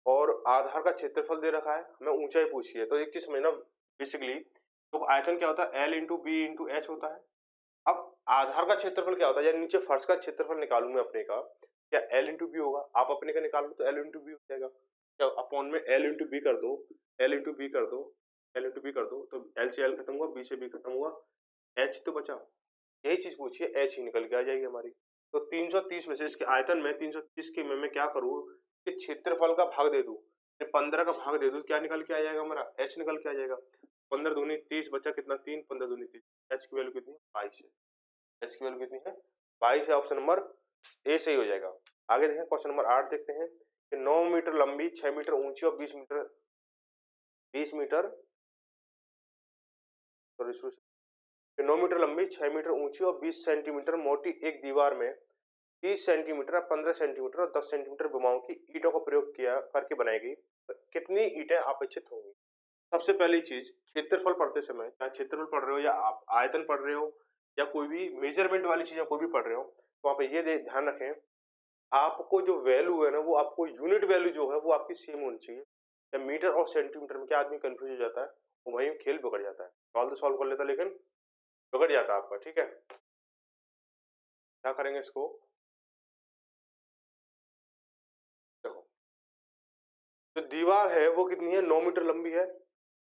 और आधार का क्षेत्रफल दे रखा है, हमें ऊंचाई पूछी है। तो एक चीज समझना बेसिकली, तो आयतन क्या होता है, L into B into H होता है। अब आधार का क्षेत्रफल क्या होता है, यानी नीचे फर्श का क्षेत्रफल निकालू मैं अपने का, क्या एल इंटू बी होगा, आप अपने का निकाल लो तो एल इंटू बी हो जाएगा, क्या अपॉन में एल इंटू बी कर दो, एल इंटू बी कर दो, एल इंटू बी कर दो, तो एल से एल खत्म हुआ, बी से बी खत्म हुआ, एच तो बचा, यही चीज पूछिए, एच ही निकल के आ जाएगी हमारी। तो 330 में से इसके आयतन में 330 के मैं क्या करूँ कि क्षेत्रफल का भाग दे दूं, 15 का भाग दे दूं, क्या निकल के आ जाएगा हमारा, एच निकल के आ जाएगा। 15 दूनी 30 बचा कितना 3, 15 दूनी 30, एच की वैल्यू कितनी 22 है, एच की वैल्यू कितनी है 22 है, ऑप्शन नंबर ए सही हो जाएगा। आगे देखें क्वेश्चन नंबर 8 देखते हैं कि 9 मीटर लंबी 6 मीटर ऊंची और 20 मीटर 9 मीटर लंबी 6 मीटर ऊंची और 20 सेंटीमीटर मोटी एक दीवार में 30 सेंटीमीटर 15 सेंटीमीटर और 10 सेंटीमीटर विमाओं की ईंटों का प्रयोग किया करके बनाई गई, तो कितनी ईंटें अपेक्षित होंगी। सबसे पहली चीज, क्षेत्रफल पढ़ते समय, चाहे क्षेत्रफल पढ़ रहे हो या आप आयतन पढ़ रहे हो या कोई भी मेजरमेंट वाली चीजें कोई भी पढ़ रहे हो, तो वहां पे ये ध्यान रखें आपको जो वैल्यू है ना वो आपको यूनिट वैल्यू जो है वो आपकी सेम होनी चाहिए। या मीटर और सेंटीमीटर में क्या आदमी कंफ्यूज हो जाता है, वो वहीं खेल बिगड़ जाता है। सवाल तो सॉल्व कर लेता लेकिन बिगड़ जाता है आपका। ठीक है, क्या करेंगे इसको, देखो जो दीवार है वो कितनी है, 9 मीटर लंबी है।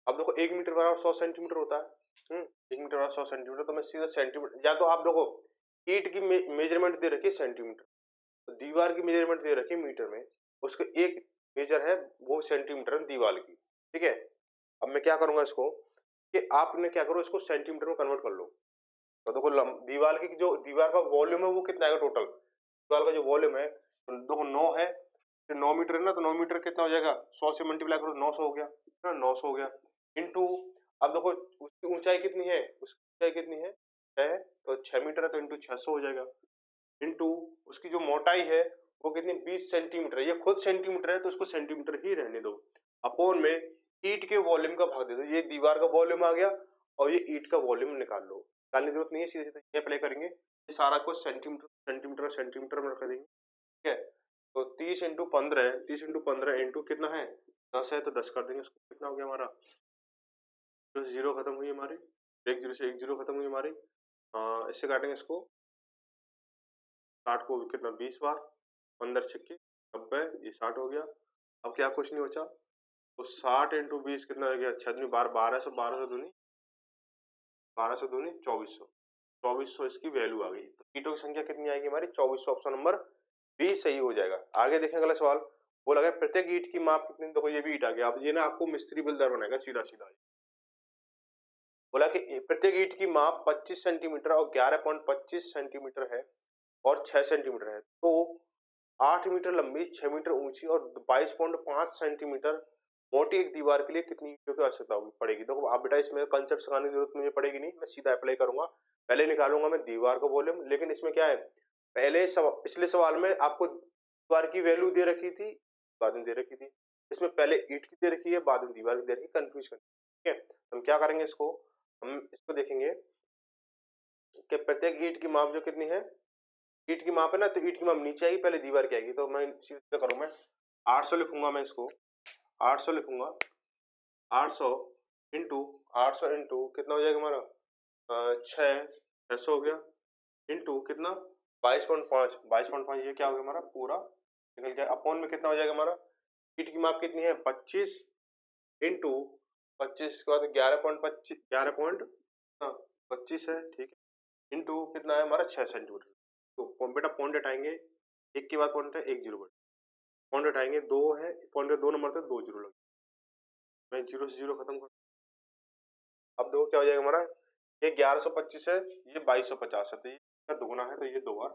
अब देखो 1 मीटर बराबर 100 सेंटीमीटर होता है। 1 मीटर बराबर 100 सेंटीमीटर, तो मैं सीधा सेंटीमीटर, या तो आप देखो ईंट की मेजरमेंट दे रखी है सेंटीमीटर, तो दीवार की मेजरमेंट दे रखी है मीटर में, उसका एक मेजर है वो सेंटीमीटर है दीवार की। ठीक है, अब मैं क्या करूंगा इसको कि आपने क्या करो, इसको सेंटीमीटर में कन्वर्ट कर लो। तो देखो दीवार की जो दीवार का वॉल्यूम है वो कितना आएगा टोटल, दीवार का जो वॉल्यूम है, तो देखो 9 है, तो 9 मीटर है ना, तो 9 मीटर कितना हो जाएगा, 100 से मल्टीप्लाई करो 900 हो गया ना, 900 हो गया इनटू, अब देखो उसकी ऊंचाई कितनी है, उसकी ऊंचाई कितनी है 6 है, तो 6 मीटर है तो इनटू 600 हो जाएगा, इनटू उसकी जो मोटाई है वो कितनी 20 सेंटीमीटर है, ये खुद सेंटीमीटर है तो इसको सेंटीमीटर ही रहने दो, अपॉन में ईंट के वॉल्यूम का भाग दे दो, ये दीवार का वॉल्यूम आ गया और ये ईंट का वॉल्यूम निकाल लो, निकालने की जरूरत नहीं है, सीधे सीधे ये अप्लाई करेंगे, ये सारा कुछ सेंटीमीटर सेंटीमीटर सेंटीमीटर में रख देंगे। ठीक है, तो 30 इंटू 15 है, 30 इंटू 15 इंटू कितना है 10 है, तो 10 कर देंगे, इसको कितना हो गया हमारा, जीरो से जीरो खत्म हुई हमारी, एक जीरो से एक जीरो खत्म हुई हमारी, इससे काटेंगे इसको 60 को कितना 20 बार, 15 छक्के 90, ये 60 हो गया। अब क्या कुछ नहीं बचा, तो 60 इंटू 20 कितना हो गया, 6 दूनी 12, 1200, 1200 दूनी 1200 दूनी 2400, 2400 इसकी वैल्यू आ गई। तो ईंटों की संख्या कितनी आएगी हमारी 2400, ऑप्शन नंबर बी सही हो जाएगा। आगे देखें अगला सवाल, बोला गया प्रत्येक ईंट की माप कितनी, देखो ये भी ईंट आ गया, अब ये ना आपको मिस्त्री बिल्डर बनाएगा सीधा सीधा। बोला कि प्रत्येक ईंट की माप 25 सेंटीमीटर और 11.25 सेंटीमीटर है और 6 सेंटीमीटर है, तो 8 मीटर लंबी, 6 मीटर ऊंची और 22.5 सेंटीमीटर मोटी एक दीवार के लिए कितनी ईंटों की आवश्यकता पड़ेगी। देखो आप बेटा इसमें कंसेप्ट सिखाने की जरूरत मुझे पड़ेगी नहीं, मैं सीधा अप्लाई करूंगा, पहले निकालूंगा मैं दीवार का वॉल्यूम, लेकिन इसमें क्या है, पहले पिछले सवाल में आपको दीवार की वैल्यू दे रखी थी, बाद में दे रखी थी, इसमें पहले ईंट की दे रखी है, बाद में दीवार की दे रखी है, कंफ्यूज करनी। ठीक है, तो हम क्या करेंगे इसको, हम इसको देखेंगे कि प्रत्येक ईंट की माप जो कितनी है, ईंट की माप है ना, तो ईंट की माप नीचे आएगी पहले दीवार की आएगी, तो मैं सीधे करूँ, मैं 800 लिखूंगा, मैं इसको 800 लिखूंगा, 800 इंटू 800 इंटू कितना हो जाएगा हमारा 600 हो गया, इंटू कितना 22.5, 22.5 ये क्या हो गया हमारा पूरा निकल गया, अपॉन में कितना हो जाएगा हमारा, ईंट की माप कितनी है 25 इंटू 25 के बाद 11.25, 11.25 है, ठीक है, इंटू कितना है हमारा 6 सेंटीमीटर, तो बेटा पॉइंट हटाएंगे, एक के बाद पॉइंट है एक जीरो, पॉइंट हटाएंगे दो है, पॉइंट दो नंबर तक 2 जीरो लगे, मैं जीरो से जीरो खत्म कर, अब देखो क्या हो जाएगा हमारा, ये 1125 है, ये 2250 है, तो ये दुगुना है, तो ये 2 बार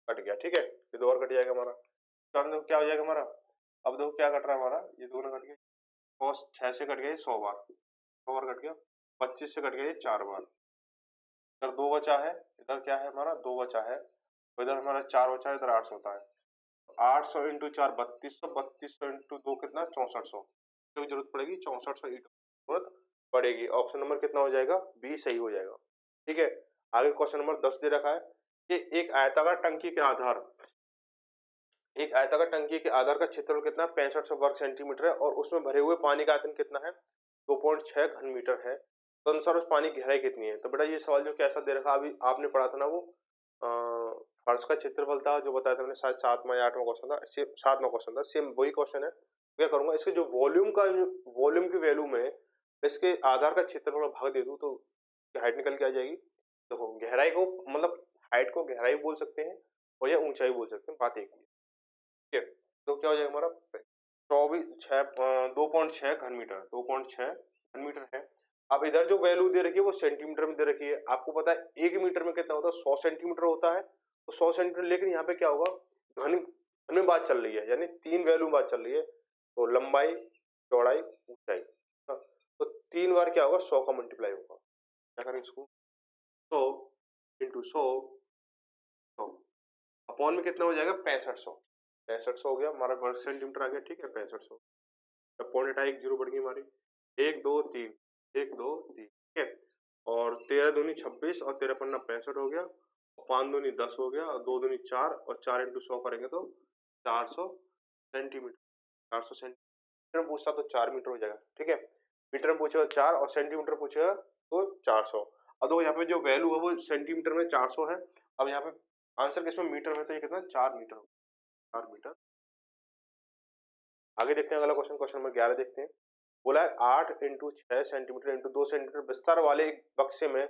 कट गया, ठीक है, ये 2 बार कट जाएगा हमारा, तो क्या हो जाएगा हमारा, अब देखो क्या कट रहा है हमारा, ये दुगुना कट गया, 6 से कट गया 100 बार, 100 बार कट गया, 25 से कट गया ये 4 बार, इधर 2 बचा है, इधर क्या है हमारा 2 बचा है, इधर हमारा 4 बचा है, इधर 800 होता है, 800 इंटू 4 3200, 3200 इंटू 2 कितना 6400, की जरूरत पड़ेगी 6400 ईंट जरूरत पड़ेगी, ऑप्शन नंबर कितना हो जाएगा बी सही हो जाएगा। ठीक है, आगे क्वेश्चन नंबर 10 दे रखा है कि एक आयताकार टंकी के आधार, एक आयताकार टंकी के आधार का क्षेत्रफल कितना 6500 वर्ग सेंटीमीटर है और उसमें भरे हुए पानी का आयतन कितना है 2.6 घन मीटर है, तो अनुसार उस पानी की गहराई कितनी है। तो बेटा ये सवाल जो कैसा दे रखा अभी आपने पढ़ा था ना, वो फर्श का क्षेत्रफल था जो बताया था मैंने, शायद 7वां या 8वां क्वेश्चन था, सेम 7वां क्वेश्चन था, सेम वही क्वेश्चन है। क्या करूंगा, इसके जो वॉल्यूम की वैल्यू में इसके आधार का क्षेत्रफल भाग दे दूं तो हाइट निकल के आ जाएगी। देखो गहराई को मतलब हाइट को गहराई बोल सकते हैं और या ऊंचाई बोल सकते हैं, बात एक ही है। ठीक है, तो क्या हो जाएगा हमारा 2.6 घन मीटर, 2.6 घन मीटर है। अब इधर जो वैल्यू दे रखी है वो सेंटीमीटर में दे रखी है, आपको पता है 1 मीटर में कितना होता है 100 सेंटीमीटर होता है, तो 100 सेंटीमीटर, लेकिन यहाँ पे क्या होगा घन घन में बात चल रही है, यानी 3 वैल्यू में बात चल रही है, तो लंबाई चौड़ाई ऊंचाई, तो 3 बार क्या होगा 100 का मल्टीप्लाई होगा, क्या करें इसको 100 इंटू 100 अपॉन में कितना हो जाएगा 6500, 6500 हो गया हमारा वर्ग सेंटीमीटर आ गया। ठीक है 6500, पॉइंट हटा एक जीरो बढ़ गई हमारी, 1 2 3, 1 2 3, ठीक है, और 13 दूनी 26 और 13 पन्ना 65 हो गया, 5 दूनी 10 हो गया, और 2 दूनी 4, और 4 इंटू 100 करेंगे तो 400 सेंटीमीटर। 400 सेंटीमीटर में पूछता तो 4 मीटर हो जाएगा, ठीक है। मीटर में पूछेगा 4 और सेंटीमीटर पूछेगा तो 400। अब देखो यहाँ पे जो वैल्यू है वो सेंटीमीटर में 400 है। अब यहाँ पे आंसर किसमें मीटर में, तो ये कितना 4 मीटर हो, 4 मीटर। आगे देखते हैं अगला क्वेश्चन, क्वेश्चन नंबर 11 देखते हैं। बोला है 8 इंटू 6 सेंटीमीटर इंटू 2 सेंटीमीटर विस्तार वाले एक बक्से में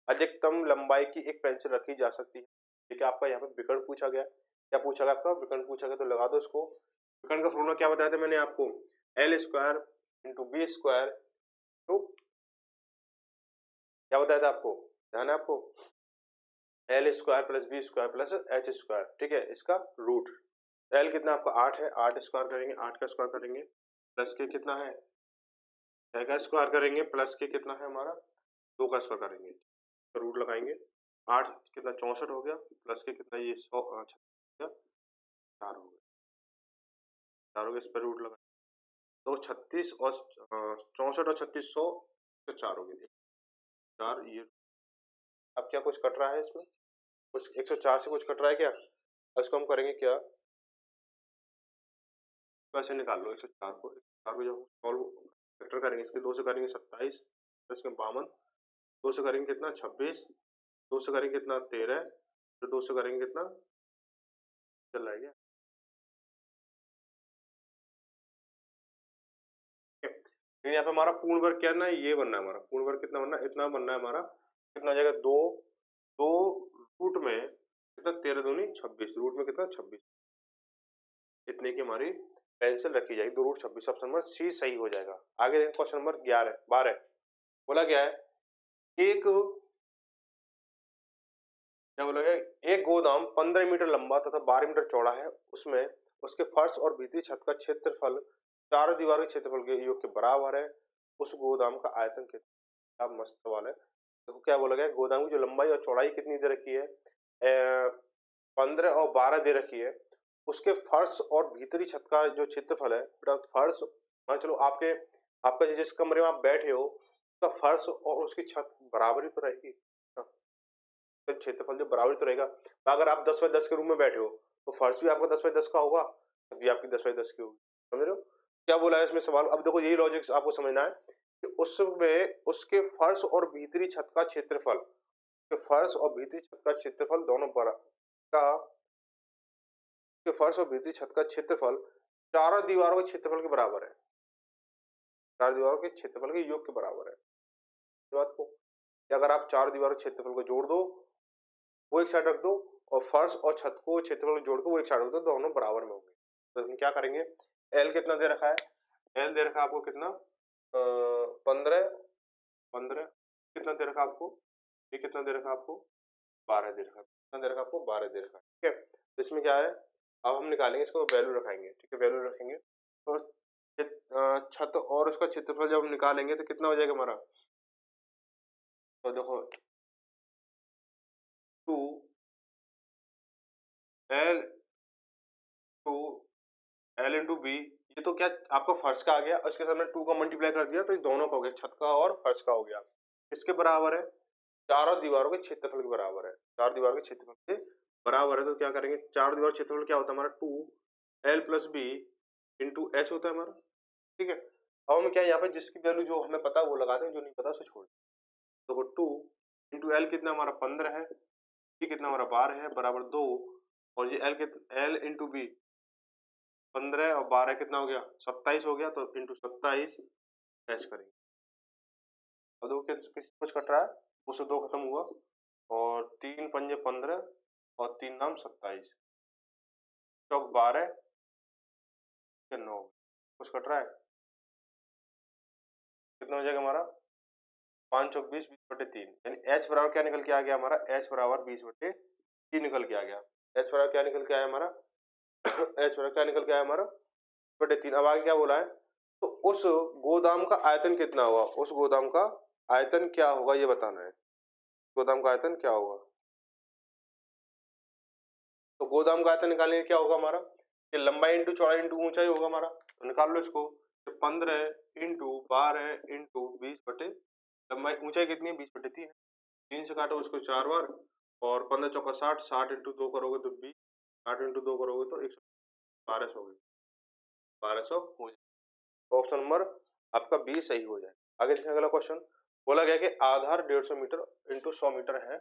अधिकतम लंबाई की एक पेंसिल रखी जा सकती है। ठीक है, आपका यहाँ पे विकर्ण पूछा गया। क्या पूछा गया आपका? विकर्ण पूछा गया, तो लगा दो इसको। विकर्ण का फॉर्मूला क्या बताया था मैंने आपको? L square into B square to, क्या बताया था आपको? ध्यान है आपको? L square plus B square plus H square, ठीक है, इसका रूट। एल कितना आपका 8 है, 8 स्क्वायर करेंगे, 8 का स्क्वायर करेंगे, प्लस के कितना है 6 का स्क्वायर करेंगे, प्लस के कितना है हमारा 2 का स्क्वायर करेंगे, तो रूट लगाएंगे। 8 कितना 64 हो गया, प्लस के कितना ये 100 4 हो गया, 4 हो गया, इस पर रूट लगा तो 36 और 64 और 36 100 तो 4 हो गया, 4 ये। अब क्या कुछ कट रहा है इसमें? कुछ 104 से कुछ कट रहा है क्या? इसको हम करेंगे क्या, वैसे निकाल लो 104 को, 104 को जब सॉल्व फैक्टर करेंगे इसके 2 से करेंगे 27, इसमें 52, 2 से करेंगे कितना 26, 2 से करेंगे कितना 13, फिर 2 से करेंगे कितना, चल रहा है क्या? यहाँ पे हमारा पूर्ण वर्ग क्या है, ये बनना है हमारा पूर्ण वर्ग, कितना बनना है, इतना बनना है हमारा, कितना आ जाएगा 2, 2 रूट में कितना 13 दूनी 26, रूट में कितना 26, इतने की हमारी पेंसिल रखी जाएगी, 2 रूट 26, ऑप्शन नंबर सी सही हो जाएगा। आगे देखिए क्वेश्चन नंबर 12 बोला गया है एक, क्या बोला गया, एक गोदाम 15 मीटर लंबा तथा 12 मीटर चौड़ा है, उसमें उसके फर्श और भीतरी छत का क्षेत्रफल चारों दीवारों के क्षेत्रफल के योग के बराबर है, उस गोदाम का आयतन कितना? अब मस्त सवाल है। देखो क्या बोला गया, गोदाम की जो लंबाई और चौड़ाई कितनी दे रखी है, 15 और 12 दे रखी है, उसके फर्श और भीतरी छत का जो क्षेत्रफल है, बेटा फर्श मान चलो आपके आपका जिस कमरे में आप बैठे हो उसका फर्श और उसकी छत बराबर ही तो रहेगी, तो क्षेत्रफल जो बराबर ही तो रहेगा। अगर आप 10 बाय 10 के रूम में बैठे हो तो फर्श भी आपका 10 बाय 10 का होगा, छत भी आपकी 10 बाय 10 की होगी, समझ रहे हो क्या बोला है इसमें सवाल? अब देखो यही लॉजिक आपको समझना है कि उसमें उसके फर्श और भीतरी छत का क्षेत्रफल, फर्श और भीतरी छत का क्षेत्रफल दोनों के फर्श और भीतरी छत का क्षेत्रफल चारों दीवारों के क्षेत्रफल के बराबर है, चार दीवारों के क्षेत्रफल के योग के बराबर है। इस बात को अगर आप चार दीवारों के क्षेत्रफल को जोड़ दो, वो एक साइड रख दो, और फर्श और छत को क्षेत्रफल जोड़ के वो एक साइड रख दो, दोनों बराबर में होंगे। तो हम क्या करेंगे, एल कितना दे रखा है, एल दे रखा है आपको कितना 15 कितना दे रखा आपको, ये कितना दे रखा आपको 12 दे रखा, कितना दे रखा आपको 12 दे रखा, ठीक है। तो इसमें क्या है, अब हम निकालेंगे इसको, वैल्यू रखेंगे, ठीक है, वैल्यू रखेंगे तो छत और उसका क्षेत्रफल जब हम निकालेंगे तो कितना हो जाएगा हमारा, तो देखो 2 L to L into B, ये तो क्या आपका फर्श का आ गया, उसके साथ में 2 का मल्टीप्लाई कर दिया तो ये दोनों का हो गया, छत का और फर्श का हो गया। इसके बराबर है, चारों दीवारों के क्षेत्रफल के बराबर है, चार दीवारों के क्षेत्रफल के बराबर है। तो क्या करेंगे, चार दीवार क्षेत्रफल क्या होता है हमारा 2 L plus B into H होता है हमारा, ठीक है। अब हम क्या यहाँ पे जिसकी वैल्यू जो हमें पता है वो लगाते हैं, जो नहीं पता उसे छोड़ दें। तो 2 इंटू एल कितना हमारा 15 है, बी कितना हमारा 12 है, बराबर 2, और ये एल इंटू बी 15 और 12 कितना हो गया 27 हो गया, तो इंटू 27 एच करेंगे। अब देखो किस कुछ कट रहा है, उससे 2 खत्म हुआ, और 3 पंजे 15 और 3 नाम 27, चौक 12 9, कुछ कट रहा है, कितना हो जाएगा हमारा 5 चौक 20, 20/3, यानी एच बराबर क्या निकल के आ गया हमारा, एच बराबर 20/3 निकल के आ गया। एच बराबर क्या निकल के आया हमारा एच बराबर क्या निकल के आया हमारा 3। अब आगे क्या बोला है, तो उस गोदाम का आयतन कितना हुआ, उस गोदाम का आयतन क्या होगा ये बताना है, गोदाम का आयतन क्या होगा। तो गोदाम का आयतन निकालने क्या होगा हमारा, ये लंबाई इंटू चौड़ाई इंटू ऊंचाई होगा हमारा, तो निकाल लो इसको, 15 इंटू 12 इंटू 20 बटे लंबाई, ऊंचाई कितनी है 20/3, 3 से काटो उसको 4 बार, और 15 चौका 60, 60 इंटू 2 करोगे तो 20, 60 इंटू 2 करोगे तो 1200 हो, 1200 हो जाए। ऑप्शन नंबर आपका बी सही हो जाए। आगे देखिए अगला क्वेश्चन, बोला गया कि आधार 150 मीटर इंटू 100 मीटर है।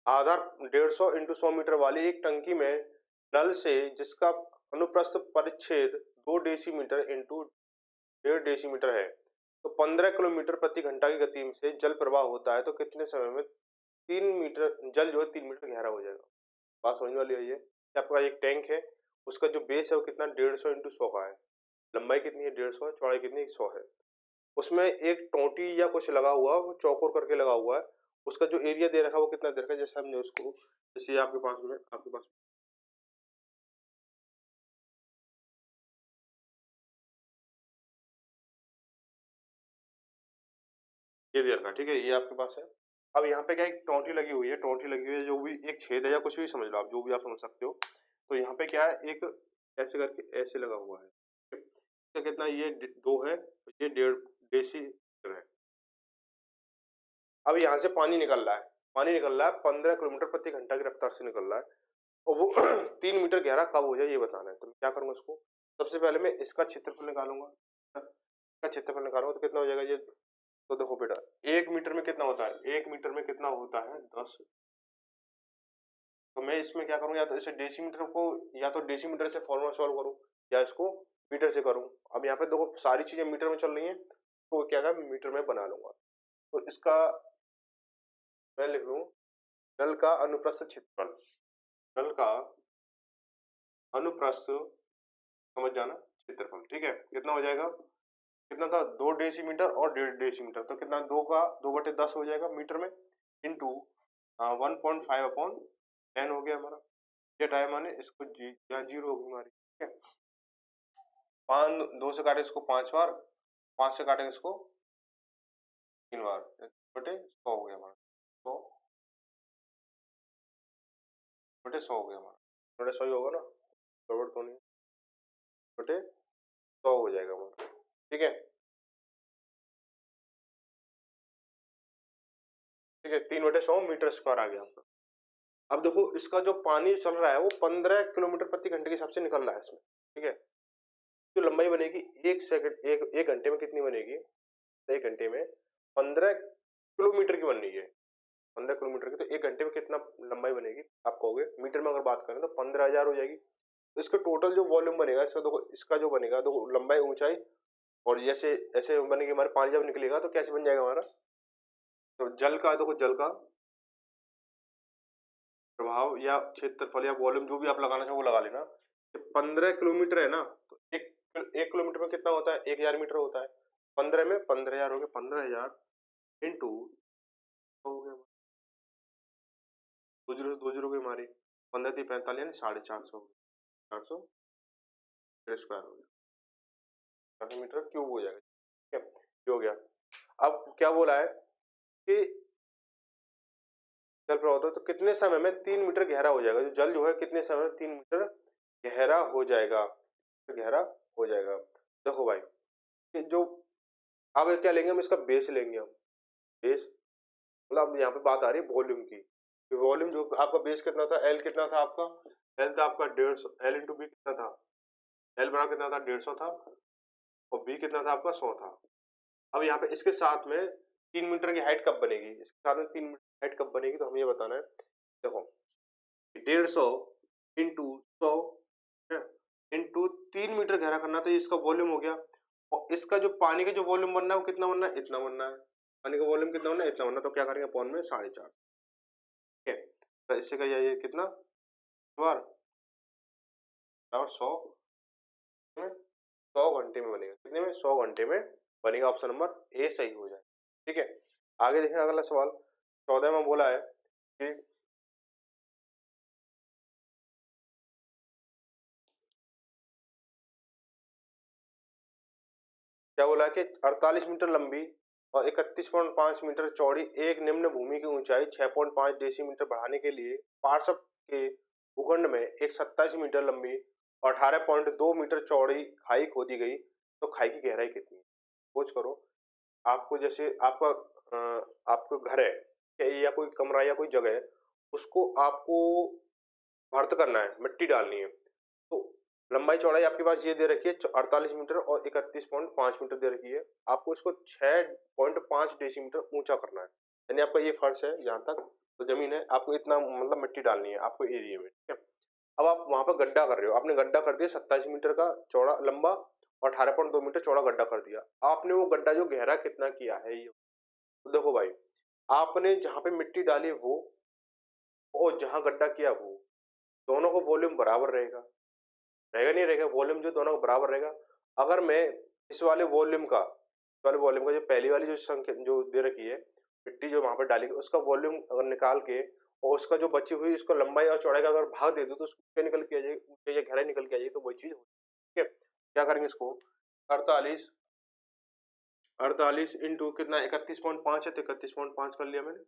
आधार 150 इंटू 100 मीटर वाली एक टंकी में नल से जिसका अनुप्रस्थ परिच्छेद 2 डेसीमीटर इंटू 1.5 डेसीमीटर है, तो 15 किलोमीटर प्रति घंटा की गति से जल प्रवाह होता है, तो कितने समय में 3 मीटर जल जो है 3 मीटर गहरा हो जाएगा। बात समझ वाली है ये। आपका एक टैंक है, उसका जो बेस है वो कितना 150 इंटू 100 का है, लंबाई कितनी है 150 है, चौड़ाई कितनी है 100 है। उसमें एक टोंटी या कुछ लगा हुआ, वो चौकोर करके लगा हुआ है, उसका जो एरिया दे रखा है वो कितना दे रखा है, जैसे हमने उसको, जैसे आपके पास ये दे रखा है, ठीक है, ये आपके पास है। अब यहाँ पे क्या एक टोंटी लगी हुई है, टोंटी लगी हुई है, जो भी एक छेद है या कुछ भी समझ लो आप, जो भी आप समझ सकते हो। तो यहाँ पे क्या है, एक ऐसे करके ऐसे लगा हुआ है, तो कितना ये 2 है, ये 1.5 डेसी है। अब यहाँ से पानी निकल रहा है, पानी निकल रहा है 15 किलोमीटर प्रति घंटा की रफ्तार से निकल रहा है, और वो 3 मीटर गहरा कब हो जाए ये बताना है। तो मैं क्या करूंगा, इसको सबसे पहले मैं इसका क्षेत्रफल निकालूंगा, इसका क्षेत्रफल निकालूंगा तो कितना हो जाएगा ये। तो देखो बेटा, 1 मीटर में कितना होता है, 1 मीटर में कितना होता है 10। तो मैं इसमें क्या करूँ, या तो इसे डेसीमीटर को, या तो डेसीमीटर से फॉर्मूला सॉल्व करूँ, या इसको मीटर से करूँ। अब यहाँ पे देखो सारी चीजें मीटर में चल रही हैं, तो क्या है मीटर में बना लूंगा। तो इसका मैं लिख लूँ, नल का अनुप्रस्थ क्षेत्रफल, नल का अनुप्रस्थ, समझ जाना, क्षेत्रफल, ठीक है, कितना हो जाएगा, कितना था 2 डेसीमीटर और 1.5 डेसीमीटर, तो कितना 2 का 2/10 हो जाएगा मीटर में, इंटू 1.5 अपॉन 10 हो गया हमारा। ये टाइम आने इसको यहाँ 0 होगी हमारी, ठीक है। 5 2 से काटे इसको 5 बार, 5 से काटेंगे इसको 3 बार, बटे 100 हो गया हमारा, 100 बटे 100 हो गया हमारा, बटे 100 ही होगा ना, गड़बड़ तो नहीं, बटे 100 हो जाएगा हमारा, ठीक है, ठीक है, 3/100 मीटर स्क्वायर आ गया आपका। अब देखो इसका जो पानी चल रहा है वो 15 किलोमीटर प्रति घंटे के हिसाब से निकल रहा है इसमें, ठीक है। जो लंबाई बनेगी 1 सेकंड, एक घंटे में कितनी बनेगी, 1 घंटे में 15 किलोमीटर की बननी है, 15 किलोमीटर की, तो 1 घंटे में कितना लंबाई बनेगी आप कहोगे, मीटर में अगर बात करें तो 15,000 हो जाएगी। तो इसका टोटल जो वॉल्यूम बनेगा इसका, देखो इसका जो बनेगा, देखो लंबाई ऊंचाई, और जैसे ऐसे बनेगी हमारे पानी जब निकलेगा तो कैसे बन जाएगा हमारा, तो जल का, देखो जल का प्रभाव या क्षेत्रफल या वॉल्यूम जो भी आप लगाना चाहो वो लगा लेना। 15 किलोमीटर है ना, तो एक किलोमीटर में कितना होता है, 1,000 मीटर होता है, 15 में 15,000 हो गया, 15,000 इंटू हो गया, 2 जीरो की हमारी 15×3 = 45 यानी 450, 400 स्क्वायर हो गया, 400 मीटर क्यूब हो जाएगा, ठीक है, ये हो गया। अब क्या बोला है कि जल प्रवाह होता है तो कितने समय में 3 मीटर गहरा हो जाएगा, जो जल जो है कितने समय में 3 मीटर गहरा हो जाएगा, गहरा हो जाएगा। देखो भाई, कि जो अब क्या लेंगे हम, इसका बेस लेंगे हम, बेस, मतलब यहाँ पे बात आ रही है वॉल्यूम की, वॉल्यूम जो आपका बेस कितना था, एल कितना था आपका, एल था आपका 150, एल इंटू बी कितना था, एल बराबर कितना था 150 था, और बी कितना था आपका 100 था। अब यहाँ पे इसके साथ में 3 मीटर की हाइट कब बनेगी, इसके साथ में 3 मीटर हाइट कब बनेगी, तो हमें ये बताना है। देखो 150 इंटू 100 इंटू 3 मीटर गहरा करना, तो इसका वॉल्यूम हो गया, और इसका जो पानी का जो वॉल्यूम बनना है वो कितना बनना है, इतना बनना है, पानी का वॉल्यूम कितना बनना है, इतना बनना है, तो क्या करेंगे अपॉन में 4.5, ठीक है, तो इससे का ये कितना बार बराबर 100 में, 100 घंटे में बनेगा, कितने में 100 घंटे में बनेगा, ऑप्शन नंबर ए सही हो जाए, ठीक है। आगे देखें अगला सवाल, 14 में बोला है कि क्या बोला है कि 48 मीटर लंबी और 31.5 मीटर चौड़ी एक निम्न भूमि की ऊंचाई 6.5 डेसीमीटर बढ़ाने के लिए पार्श्व के भूखंड में एक 27 मीटर लंबी और 18.2 मीटर चौड़ी खाई खोदी गई, तो खाई की गहराई कितनी है। सपोज करो आपको जैसे आपका घर है या कोई कमरा या कोई जगह है, उसको आपको अर्थ करना है, मिट्टी डालनी है। तो लंबाई चौड़ाई आपके पास ये दे रखी है 48 मीटर और 31.5 मीटर दे रखी है। आपको इसको 6.5 डेसीमीटर ऊंचा करना है। यानी आपका ये फर्श है जहाँ तक तो जमीन है, आपको इतना मतलब मिट्टी डालनी है आपको एरिया में, ठीक है। अब आप वहां पर गड्ढा कर रहे हो, आपने गड्ढा कर दिया 27 मीटर का चौड़ा लंबा और 18.2 मीटर चौड़ा गड्ढा कर दिया। आपने वो गड्ढा जो गहरा कितना किया है ये, तो देखो भाई, आपने जहां पे मिट्टी डाली वो और जहां गड्ढा किया वो, दोनों को वॉल्यूम बराबर रहेगा, रहेगा नहीं रहेगा, वॉल्यूम जो दोनों का बराबर रहेगा। अगर मैं इस वाले वॉल्यूम का जो पहली वाली जो संख्या जो दे रखी है मिट्टी जो वहां पर डाली उसका वॉल्यूम अगर निकाल के और उसका जो बची हुई इसको लंबाई और चौड़ाई का अगर भाग दे दो तो उसको निकल के आ जाएगी, ऊंचाई या गहराई निकल के आ जाएगी, तो वही चीज होगी, ठीक है। क्या करेंगे इसको 48 48 इंटू कितना 31.5 है तो 31.5 कर लिया मैंने,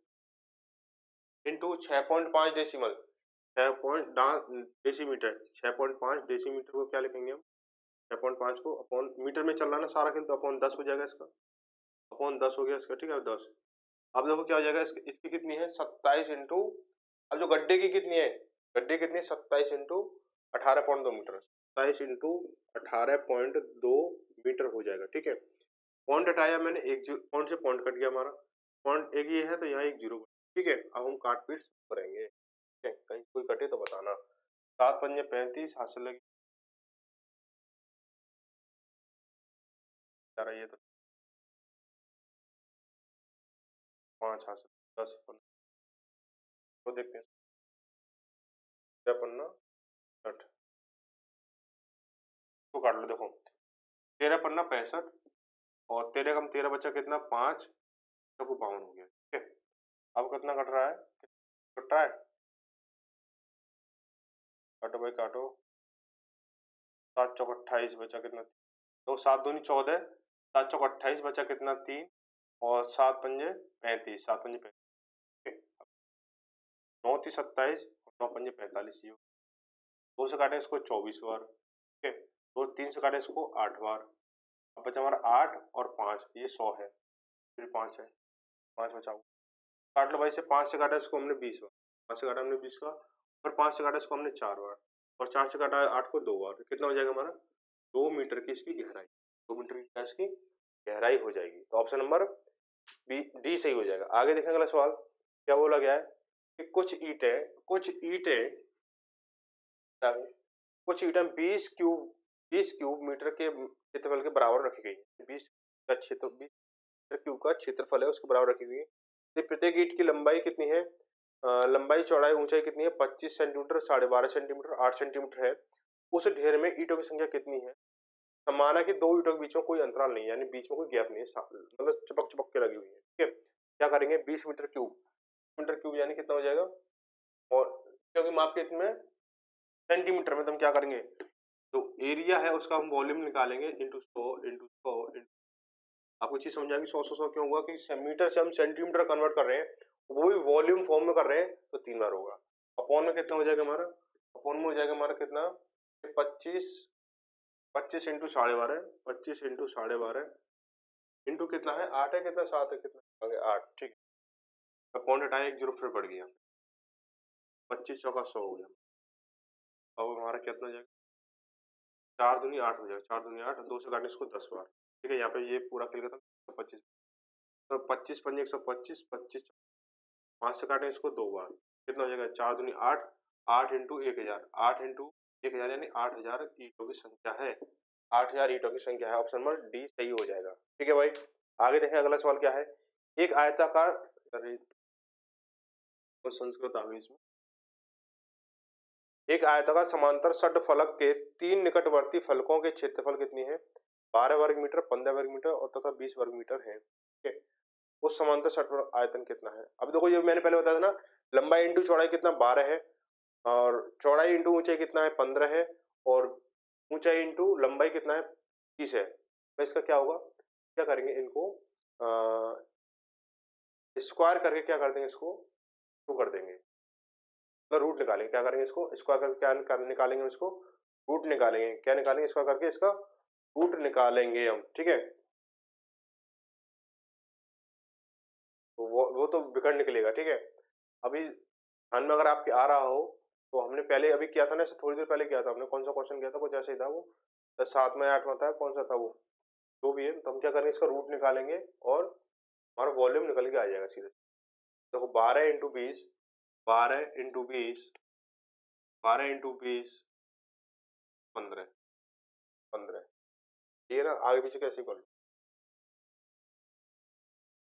इंटू 6.5 डेसिमल 6.5 डेसीमीटर को क्या लिखेंगे हम 6.5 को अपॉन मीटर में चल रहा ना सारा खेल, तो अपॉन 10 हो जाएगा इसका, अपॉन 10 हो गया इसका, ठीक है 10। अब देखो क्या हो जाएगा इसकी कितनी है 27 इंटू, अब जो गड्ढे की कितनी है, गड्ढे कितनी है 27 इंटू 18.2 मीटर, 27 इंटू 18.2 मीटर हो जाएगा, ठीक है। पॉइंट हटाया मैंने, एक पॉइंट से पॉइंट कट गया हमारा, पॉइंट एक ये है तो यहाँ एक जीरो, ठीक है। अब हम काट पीट करेंगे, ठीक है, कहीं कोई कटे तो बताना। 7 पंजे 35 हासिल लगी ये तो 5 हासिल 10 पन्ना तो देखते हैं, 13 पन्ना 60 तो काट लो, देखो 13 पन्ना 65 और 13 कम 13 बचा कितना 5 तो 52 हो गया, ठीक है। अब कितना कट रहा है, कट रहा है, काटो भाई काटो, 7 चौक 28 बचा कितना, तो 7 दूनी 14, 7 चौक 28 बचा कितना 3 और 7 पंजे 35, 7 पंजे 35, 9 थी 27 और 9 पंजे 45, ये 2 से काटे इसको 24 बार, ठीक है, तो 3 से काटे इसको 8 बार। अब बचा हमारा 8 और 5, ये 100 है, फिर 5 है, 5 बचाओ, काट लो भाई से, 5 से काटा इसको हमने 20 बार, 5 से काटा हमने 20 बार और 5 से काटा इसको हमने 4 बार और 4 से काटा 8 को 2 बार, कितना हो जाएगा हमारा 2 मीटर की इसकी गहराई, 2 मीटर की क्या इसकी गहराई हो जाएगी। तो ऑप्शन नंबर डी सही हो जाएगा। आगे देखें अगला सवाल क्या बोला गया है कि कुछ ईंटें कुछ ईंटें 20 क्यूब मीटर के क्षेत्रफल के बराबर रखी गई है, 20 क्यूब का क्षेत्रफल है उसके बराबर रखी गई है। प्रत्येक ईंट की लंबाई कितनी है, लंबाई चौड़ाई ऊंचाई कितनी है 25 सेंटीमीटर 12.5 सेंटीमीटर 8 सेंटीमीटर है। उस ढेर में ईंटों की संख्या कितनी है, माना कि 2 ईंटों के बीच में कोई अंतराल नहीं है, यानी बीच में कोई गैप नहीं है, मतलब चिपक चिपक के लगी हुई है, ठीक है। क्या करेंगे 20 मीटर क्यूब यानी कितना हो जाएगा, और क्योंकि माप के में सेंटीमीटर में तो हम क्या करेंगे, तो एरिया है उसका हम वॉल्यूम निकालेंगे इंटू 100 आपको चीज समझ आएगी 100 क्यों होगा कि मीटर से हम सेंटीमीटर कन्वर्ट कर रहे हैं, वो भी वॉल्यूम फॉर्म में कर रहे हैं तो 3 बार होगा। अपॉन में कितना हो जाएगा हमारा, अपॉन में हो जाएगा हमारा कितना 25 इंटू 12.5 25 इंटू 12.5 इंटू कितना है 8 है कितना 7 है कितना 8, ठीक है। अपॉन हटाया एक जीरो फिर बढ़ गया, 25 चौका 100 हो गया। अब हमारा कितना हो जाएगा 4 दूनी 8 हो जाएगा, 4 दूनी 8, 2 से काटने इसको 10 बार, ठीक है। यहाँ पे ये पूरा खेल खत्म 125, तो 25 पंजे 125, 25 5 से काटें इसको 2 बार, कितना हो जाएगा 4 दूनी 8, 8 इंटू 1000, 8 इंटू 1000 यानी 8000 ईंटों की संख्या है, 8000 ईंटों की संख्या है। ऑप्शन नंबर डी सही हो जाएगा, ठीक है भाई। आगे देखें अगला सवाल क्या है, एक आयताकार संस्कृत आ गई इसमें, एक आयताकार समांतर षटफलक के 3 निकटवर्ती फलकों के क्षेत्रफल कितनी है, 12 वर्ग मीटर 15 वर्ग मीटर और तथा 20 वर्ग मीटर है, ठीक है। उस समांतर षटफलक आयतन कितना है, अब देखो ये मैंने पहले बताया था ना, लंबाई इंटू चौड़ाई कितना 12 है और चौड़ाई इंटू ऊंचाई कितना है 15 है और ऊंचाई इंटू लंबाई कितना है 30 है। तो इसका क्या होगा, क्या करेंगे इनको स्क्वायर करके क्या कर देंगे, इसको 2 कर देंगे, तो रूट निकालेंगे, क्या करेंगे इसको स्क्वायर करके क्या निकालेंगे, इसको रूट निकालेंगे, क्या निकालेंगे स्क्वायर करके इसका रूट निकालेंगे हम, ठीक है। तो वो तो बिगड़ निकलेगा, ठीक है। अभी ध्यान में अगर आपके आ रहा हो तो हमने पहले अभी किया था ना, थोड़ी देर पहले किया था हमने, कौन सा क्वेश्चन किया था, कुछ ऐसे ही था वो, 7 में 8 में था, कौन सा था वो, जो भी है। तो हम क्या करेंगे, इसका रूट निकालेंगे और हमारा वॉल्यूम निकल के आ जाएगा सीधे। देखो 12 इंटू 20, 12 इंटू 20, 12 इंटू 20, 15, 15, ये ना आगे पीछे कैसे कर लो।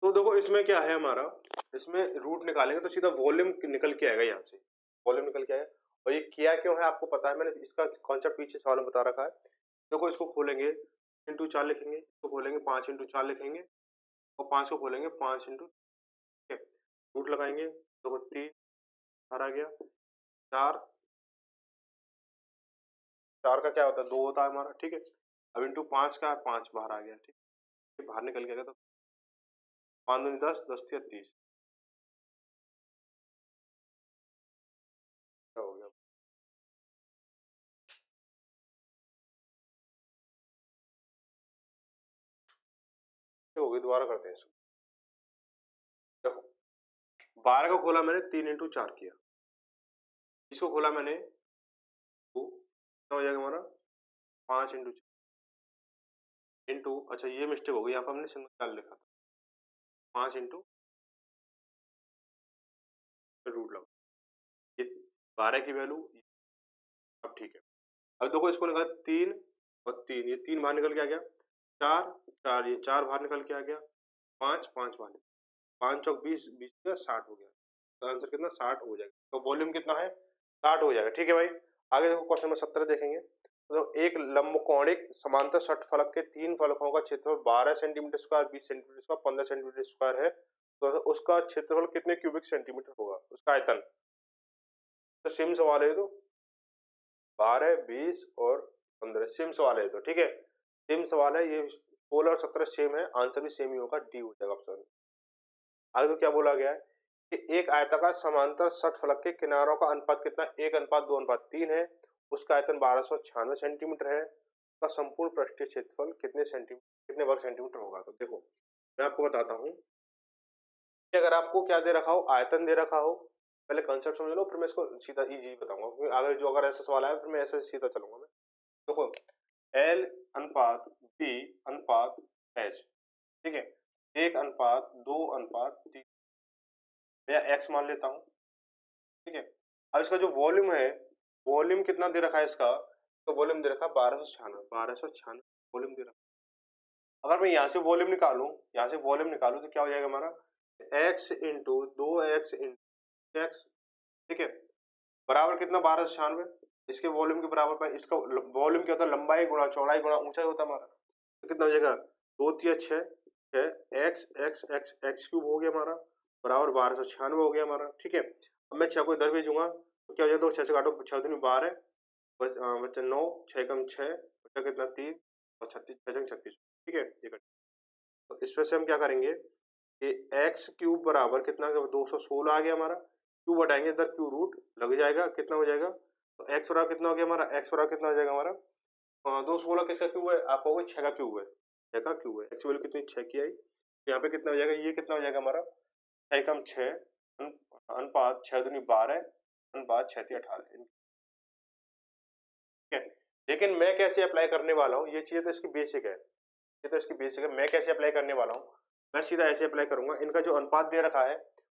तो देखो इसमें क्या है हमारा, इसमें रूट निकालेंगे तो सीधा वॉल्यूम निकल के आएगा, यहाँ से वॉल्यूम निकल के आएगा। और ये किया क्यों है आपको पता है, मैंने इसका कॉन्सेप्ट पीछे सवाल में बता रखा है। देखो इसको खोलेंगे इंटू 4 लिखेंगे, इसको खोलेंगे 5 इंटू 4 लिखेंगे, और 5 को खोलेंगे 5 इंटू, ठीक है, रूट लगाएंगे। देखो 3 बाहर आ गया, 4, 4 का क्या होता है 2 होता है हमारा, ठीक है। अब इंटू 5 का 5 बाहर आ गया, ठीक है, बाहर निकल गया। तो 5 दूनी 10, 10 तिया 30, क्या हो गया, हो गई। दोबारा करते हैं इसको। देखो 12 को खोला मैंने, 3 इंटू 4 किया, इसको खोला मैंने 2, कितना हो जाएगा हमारा 5 इंटू 4 इंटू, अच्छा ये मिस्टेक हो गई, यहाँ पर हमने सिंगल 4 लिखा था, 5 इंटू रूट लगा, ये 12 की वैल्यू, अब ठीक है। अब देखो इसको निकाल 3 और 3, ये 3 बाहर निकल के आ गया, 4 4, ये 4 बाहर निकल के आ गया, 5 5 बाहर, 5 चौक 20, 20 का 60 हो गया। तो आंसर कितना 60 हो जाएगा। तो वॉल्यूम कितना है 60 हो जाएगा, ठीक है भाई। आगे देखो क्वेश्चन नंबर 17 देखेंगे। तो एक लंबकोणिक समांतर षटफलक के 3 फलकों का क्षेत्रफल 12 centimetre square, 20 centimetre square, 15 centimetre square है, तो उसका क्षेत्रफल कितने क्यूबिक सेंटीमीटर होगा, उसका आयतन। तो सेम सवाल है, तो 12 20 और 15 सेम सवाल है, तो ठीक है सेम सवाल है। ये 16 और 17 सेम है, आंसर भी सेम ही होगा, डी हो जाएगा ऑप्शन। आगे तो क्या बोला गया है कि एक आयताकार समांतर षटफलक के किनारों का अनुपात कितना, 1:2:3 है, उसका आयतन 1296 सेंटीमीटर है, उसका संपूर्ण पृष्ठीय क्षेत्रफल कितने सेंटीमीटर, कितने वर्ग सेंटीमीटर होगा। तो देखो मैं आपको बताता हूँ कि अगर आपको क्या दे रखा हो, आयतन दे रखा हो, पहले कंसेप्ट समझ लो, फिर मैं इसको सीधा इजी बताऊंगा, क्योंकि अगर जो अगर ऐसा सवाल आया फिर मैं ऐसे सीधा चलूंगा मैं। देखो L अनुपात B अनुपात H, ठीक है, 1:2:3, मैं x मान लेता हूँ, ठीक है। अब इसका जो वॉल्यूम है, वॉल्यूम कितना दे रखा है इसका, तो वॉल्यूम दे रखा है 1296 वॉल्यूम दे रखा है। अगर मैं यहाँ से वॉल्यूम निकालूं, यहाँ से वॉल्यूम निकालूं तो क्या हो जाएगा हमारा, x into 2x into x, ठीक है, बराबर कितना 1296, इसके वॉल्यूम के बराबर पर, इसका वॉल्यूम क्या होता है, लंबाई गुणा चौड़ाई गुणा ऊंचाई होता है हमारा। तो कितना हो जाएगा 2 तिया 6, x x x x cube हो गया हमारा, बराबर 1296 हो गया हमारा, ठीक है। अब मैं 6 को इधर भेजूंगा तो क्या हो जाएगा, 6 से काटो, 6 दूनी 12, बच्चा 9, 6 कम 6, बच्चा कितना 3, और 36, 6 36, ठीक है। ये तो इस पर से हम क्या करेंगे कि एक्स क्यूब बराबर कितना, 216 आ गया हमारा, क्यूब हटाएंगे इधर, क्यू रूट लग जाएगा, कितना हो जाएगा, तो एक्स बराबर कितना हो गया हमारा, एक्स बराबर कितना हो जाएगा हमारा, 216 किसका क्यूब है, आप कहोगे 6 का क्यूब है, 6 का क्यूब है, एक्स वैल्यू कितनी 6 की आई, तो यहाँ पे कितना हो जाएगा, ये कितना हो जाएगा हमारा 6 कम 6 अनुपात 6 दूनी 12 अनुपात 6 तिया 18, ठीक है। लेकिन मैं कैसे अप्लाई करने वाला हूँ, ये चीजें तो इसकी बेसिक है, ये तो इसकी बेसिक है, मैं कैसे अप्लाई करने वाला हूँ, मैं सीधा ऐसे अप्लाई करूंगा। इनका जो अनुपात दे रखा है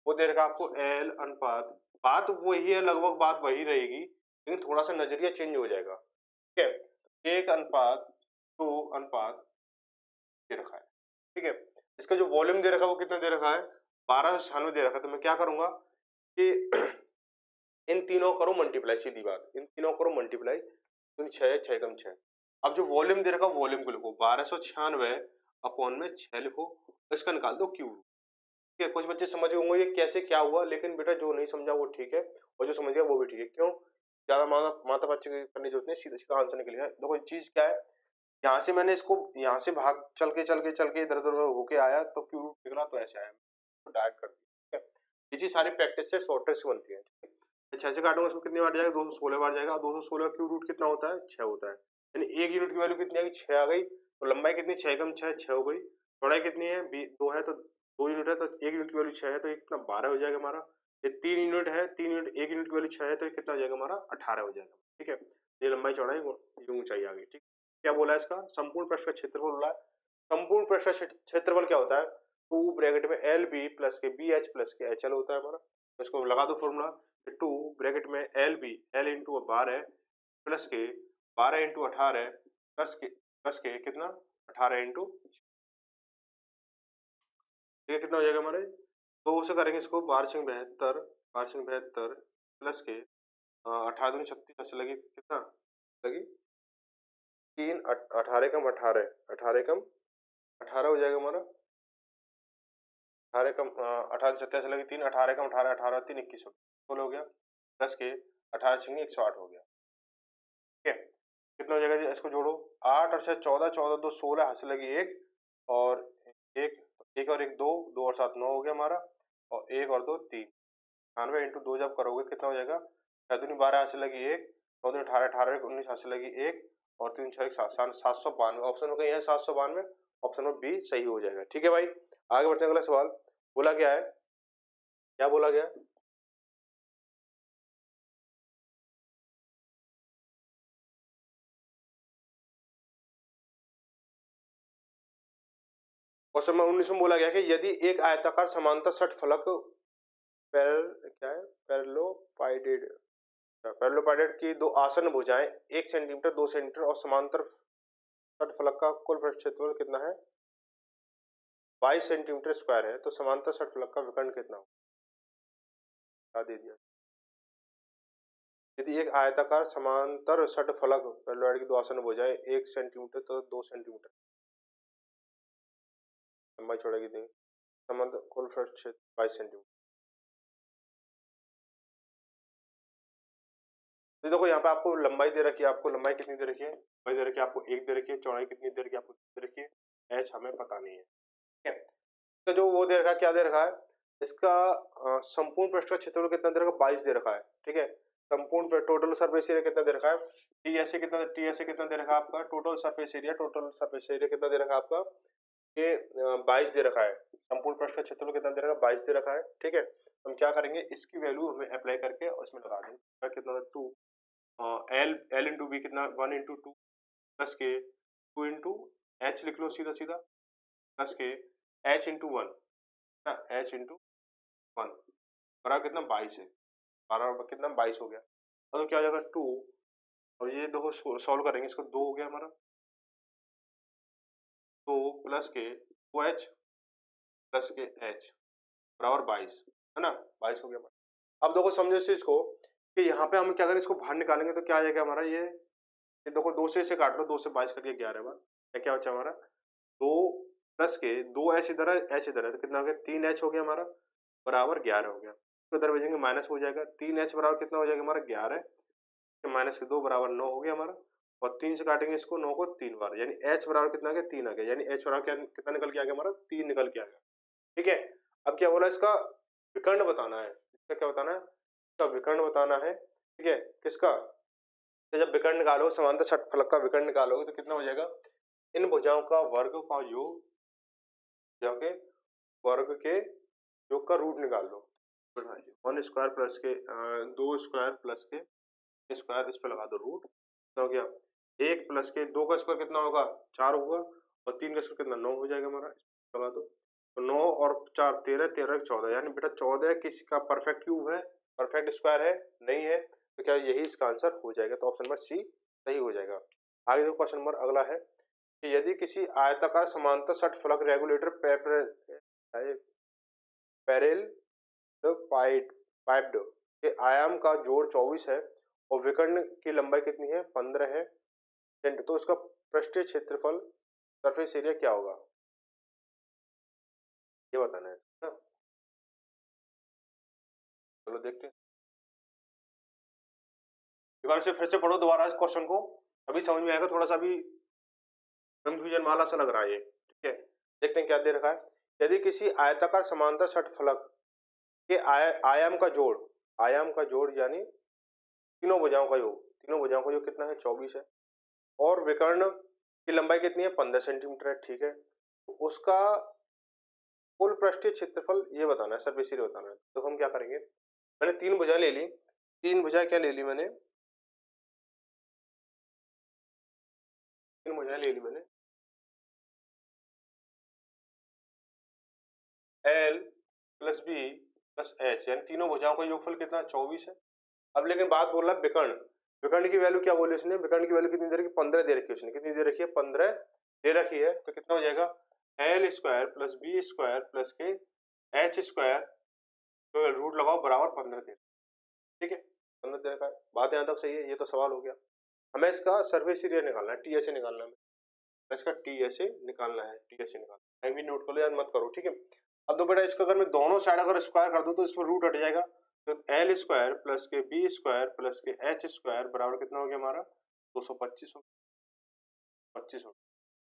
वो दे रखा है आपको एल अनुपात, बात वही है, लगभग बात वही रहेगी, लेकिन थोड़ा सा नजरिया चेंज हो जाएगा, ठीक है। 1:2 दे रखा है, ठीक है। इसका जो वॉल्यूम दे रखा है वो कितना दे रखा है, 1296 दे रखा है। तो मैं क्या करूंगा कि इन तीनों करो मल्टीप्लाई, सीधी बात, इन तीनों करो मल्टीप्लाई, 6 6 कम 6। अब जो वॉल्यूम दे रखा वॉल्यूम को लिखो, 1296 अपॉन में 6 लिखो, इसका निकाल दो क्यूब, ठीक है। कुछ बच्चे समझ गए होंगे ये कैसे क्या हुआ, लेकिन बेटा जो नहीं समझा वो ठीक है, और जो समझ गया वो भी ठीक है। क्यों ज्यादा माता बच्चे करने की जरूरत नहीं, सीधा सीधा आंसर निकलेगा। देखो चीज क्या है, यहाँ से मैंने इसको यहाँ से भाग चल के इधर उधर होके आया तो क्यू रूट निकला, तो ऐसे आया, तो डायरेक्ट कर दिया, ठीक है। ये चीज सारी प्रैक्टिस से शॉर्ट ट्रिक्स बनती है, ठीक है। 6 से काटूंगा इसको कितनी बार जाएगा, 216 बार जाएगा, 216 क्यू रूट कितना होता है 6 होता है, यानी 1 यूनिट की वैल्यू कितनी आ गई, 6 आ गई। तो लंबाई कितनी, 6 कम 6, 6 हो गई। चौड़ाई कितनी है, 2 है, तो 2 यूनिट है, तो 1 यूनिट की वैल्यू 6 है, तो ये कितना 12 हो जाएगा हमारा। ये 3 यूनिट है, 3 यूनिट 1 यूनिट की वैल्यू 6 है, तो ये कितना हो जाएगा हमारा 18 हो जाएगा। ठीक है, ये लंबाई चौड़ाई ये ऊंचाई आ गई। ठीक, क्या बोला है इसका, संपूर्ण पृष्ठ का क्षेत्रफल बोला है। संपूर्ण पृष्ठ का क्षेत्रफल क्या होता है, 2 ब्रैकेट में एल बी प्लस के बी एच प्लस के एच एल होता है हमारा। तो इसको लगा दो फॉर्मूला, 2 ब्रैकेट में L B, L into 12 plus के 12 इंटू 18 प्लस के कितना 18 इंटू, ये कितना हो जाएगा हमारे, तो उसे करेंगे इसको 1272 प्लस के 18 दूनी 36 लगी कितना लगी 3, 18 कम 18, 18 कम 18 हो जाएगा हमारा, 18 कम 18 37 लगी 3, 18 कम 18, 18 3 21 हो गया, प्लस के 18 छिंगे 108 हो गया। ठीक है, कितना हो जाएगा जी, इसको जोड़ो, 8 और 6 14, 14 2 16, हाथ से लगी 1 और 1, 1 और 1 2, 2 और 7 9 हो गया हमारा, और 1 और 2 3, 98 इंटू 2 जब करोगे कितना हो जाएगा, 6 दूनी 12, हाथ से लगी 1, 9 दूनी 18, 18 19, हाथ से लगी 1 और 3 6 7, 792। ऑप्शन में कहीं है 792, ऑप्शन में बी सही हो जाएगा। ठीक है भाई, आगे बढ़ते हैं, अगला सवाल बोला क्या है, क्या बोला गया है, क्वेश्चन नंबर 19 में बोला गया कि यदि एक आयताकार समांतर षटफलक क्या है पैरेललोपाइडेड की दो आसन्न भुजाएं 1 सेंटीमीटर 2 सेंटीमीटर और समांतर षटफलक का कुल पृष्ठ क्षेत्रफल कितना है, 22 सेंटीमीटर स्क्वायर है, तो समांतर षटफलक का विकर्ण कितना होगा, दे दिया। यदि एक आयताकार समांतर षटफलक पैरेललोपाइडेड की दो आसन्न भुजाएं 1 सेंटीमीटर तो 2 सेंटीमीटर लंबाई चौड़ाई की देंगे, समांतर कुल पृष्ठ क्षेत्र 22 सेंटीमीटर। तो देखो यहाँ पे आपको लंबाई दे रखी है, आपको लंबाई कितनी दे रखी है, लंबाई दे रखी है आपको 1 दे रखी है, चौड़ाई कितनी दे रखी है आपको दे रखी है, एच हमें पता नहीं है। ठीक है, तो जो वो दे रखा है, क्या दे रखा है, इसका संपूर्ण पृष्ठ का क्षेत्रफल कितना दे रखा है, 22 दे रखा है। ठीक है, संपूर्ण टोटल सरफेस एरिया कितना दे रखा है, टी ऐसे कितना दे रखा है आपका, टोटल सरफेस एरिया कितना दे रखा है आपका, ये 22 दे रखा है। संपूर्ण पृष्ठ का क्षेत्रफल कितना दे रखा है, 22 दे रखा है। ठीक है, हम क्या करेंगे, इसकी वैल्यू हमें अप्लाई करके उसमें लगा देंगे, कितना 2 एल इंटू बी कितना 1 इंटू 2 प्लस के 2 इंटू एच लिख लो सीधा सीधा प्लस के एच इंटू 1 ना, एच इंटू 1 बराबर कितना 22 है, बराबर कितना 22 हो गया। अब तो क्या हो जाएगा 2 और ये देखो सॉल्व करेंगे इसको, 2 हो गया हमारा, 2 प्लस के 2h प्लस के h बराबर 22 है ना, 22 हो गया। अब देखो समझो इस चीज को कि यहाँ पे हम क्या करें, इसको बाहर निकालेंगे तो क्या आ जाएगा हमारा, ये देखो 2 से इसे काट लो, 2 से 22 करके 11 बार, क्या बचा हमारा 2 प्लस के 2h इधर है h इधर है, तो कितना हो गया 3h हो गया हमारा, बराबर 11 हो गया। तो इधर भेजेंगे माइनस हो जाएगा, 3h बराबर कितना हो जाएगा हमारा 11, माइनस के 2 बराबर 9 हो गया हमारा, और 3 से काटेंगे इसको 9 को 3 बार, यानी h बराबर कितना आ गया 3 आ गया, यानी h बराबर कितना निकल के आ गया हमारा 3 निकल के आ गया। ठीक है, अब क्या बोला, इसका विकर्ण बताना है, इसका क्या बताना है, इसका विकर्ण बताना है। ठीक है, किसका, तो जब विकर्ण निकालो, समांतर षटफलक का विकर्ण निकालोगे तो कितना हो जाएगा, इन भुजाओं का वर्ग का योग, भुजाओं के वर्ग के योग का रूट निकाल लो, 1 स्क्वायर प्लस के 2 स्क्वायर प्लस के स्क्वायर, इस पे लगा दो रूट, तो हो गया 1 प्लस के 2 का स्क्वायर कितना होगा 4 होगा, और 3 का स्क्वायर कितना 9 हो जाएगा हमारा, लगा दो, तो 9 और 4 13, 13 14, यानी बेटा 14 किसी का परफेक्ट क्यूब है, परफेक्ट स्क्वायर है नहीं है, तो क्या यही इसका आंसर हो जाएगा, तो ऑप्शन नंबर सी सही हो जाएगा। आगे देखो क्वेश्चन नंबर अगला है कि यदि किसी आयताकार समांतर षटफलक रेगुलेटर पैरेललोपाइड के आयाम का जोड़ 24 है और विकर्ण की लंबाई कितनी है 15 है, तो उसका पृष्ठीय क्षेत्रफल सरफेस एरिया क्या होगा, ये बताना है ना? चलो देखते हैं, एक बार से फिर से पढ़ो दोबारा इस क्वेश्चन को, अभी समझ में आएगा, थोड़ा सा भी कंफ्यूजन वाला सा लग रहा है ये। ठीक है, देखते हैं क्या दे रखा है, यदि किसी आयताकार समांतर षटफलक के आयाम का जोड़ यानी तीनों भुजाओं का योग कितना है 24 है, और विकर्ण की लंबाई कितनी है, 15 सेंटीमीटर है, ठीक है। तो उसका कुल पृष्ठीय क्षेत्रफल ये बताना है, सरफेस एरिया बताना है। तो हम क्या करेंगे, मैंने 3 भुजाएं ले ली। 3 भुजाएं क्या ले ली मैंने, 3 भुजाएं ले ली मैंने, L plus B plus H, यानी तीनों भुजाओं का योगफल कितना, 24 है। अब लेकिन बात बोल रहा है विकर्ण, विकर्ण की वैल्यू क्या बोली उसने, विकर्ण की वैल्यू कितनी दे रखी, 15 दे रखी है उसने, कितनी दे रखी है, 15 दे रखी है। तो कितना हो जाएगा, L square plus B square plus के एच स्क्वायर, तो रूट लगाओ बराबर 15 दे, ठीक है, 15 दे रखा है। बात यहाँ तक सही है, ये तो सवाल हो गया। हमें इसका सर्फेस एरिया निकालना है, टीएसए निकालना है, इसका टीएसए निकालना है, टीएसए निकालना है, भी नोट कर लो, याद मत करो, ठीक है। अब तो बेटा इसका अगर मैं दोनों साइड अगर स्क्वायर कर दूं तो इसमें रूट हट जाएगा, तो एल स्क्वायर प्लस के बी स्क्वायर प्लस के एच स्क्वायर बराबर कितना हो गया हमारा, 225 हो, 25 हो,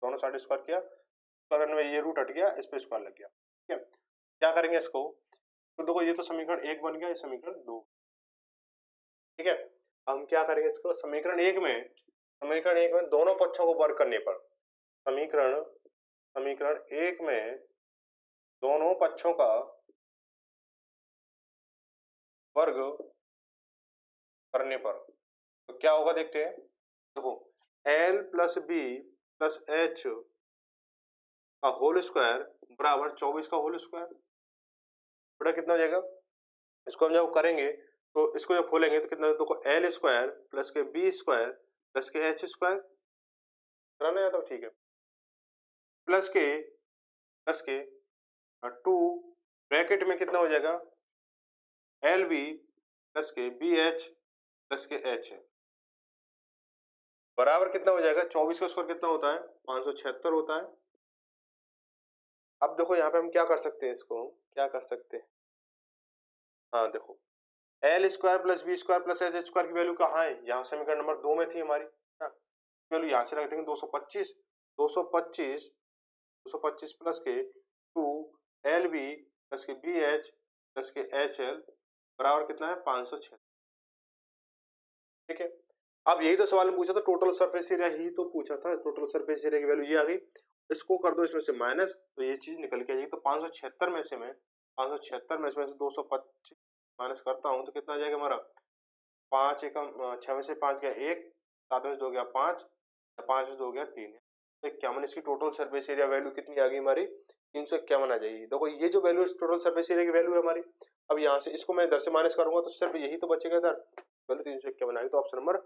दोनों साइड स्क्वायर किया, स्क्वायर में ये रूट हट गया, इस पे स्क्वायर लग गया, ठीक है। क्या करेंगे इसको, तो देखो ये तो समीकरण 1 बन गया, ये समीकरण 2, ठीक है। हम क्या करेंगे इसको, समीकरण 1 में दोनों पक्षों को वर्ग करने पर, समीकरण समीकरण 1 में दोनों पक्षों का वर्ग करने पर तो क्या होगा देखते हैं। देखो L plus B plus H का होल स्क्वायर बराबर 24 का होल स्क्वायर, बेटा कितना हो जाएगा, इसको हम जब करेंगे तो इसको जब खोलेंगे तो कितना, देखो एल स्क्वायर प्लस के बी स्क्वायर प्लस के एच स्क्वायर, कराना है तो ठीक है, प्लस के 2 ब्रैकेट में कितना हो जाएगा, एल बी प्लस के बी एच प्लस के एच बराबर कितना हो जाएगा, 24 का स्क्वायर कितना होता है, 576 होता है। अब देखो यहाँ पे हम क्या कर सकते हैं, इसको हम क्या कर सकते हैं, हाँ देखो L square plus B square plus H square की वैल्यू कहाँ है, यहाँ समीकरण नंबर 2 में थी हमारी, वैल्यू यहाँ से रख देंगे 225 225 225 प्लस के 2 एल बी प्लस के बी एच प्लस के एच एल बराबर कितना है, 506, ठीक है। अब यही तो सवाल में पूछा था, टोटल सरफेस एरिया ही तो पूछा था, टोटल सरफेस एरिया की वैल्यू ये आ गई, इसको कर दो इसमें से माइनस, तो ये चीज निकल के आ जाएगी। तो 576 में से मैं 576 में इसमें से 225 माइनस करता हूँ तो कितना आ जाएगा हमारा, 5 एकम 6 में से 5 गया 1, 7 में से 2 गया 5, 5 में से 2 गया 3, तो 51। इसकी टोटल सरफेस एरिया वैल्यू कितनी आ गई हमारी, 351 आ जाएगी। देखो ये जो वैल्यू टोटल सरफेस एरिया की वैल्यू है हमारी, अब यहाँ से इसको मैं इधर से माइनस करूंगा तो सिर्फ यही तो बचेगा इधर, वैल्यू 351 आएगी। तो ऑप्शन नंबर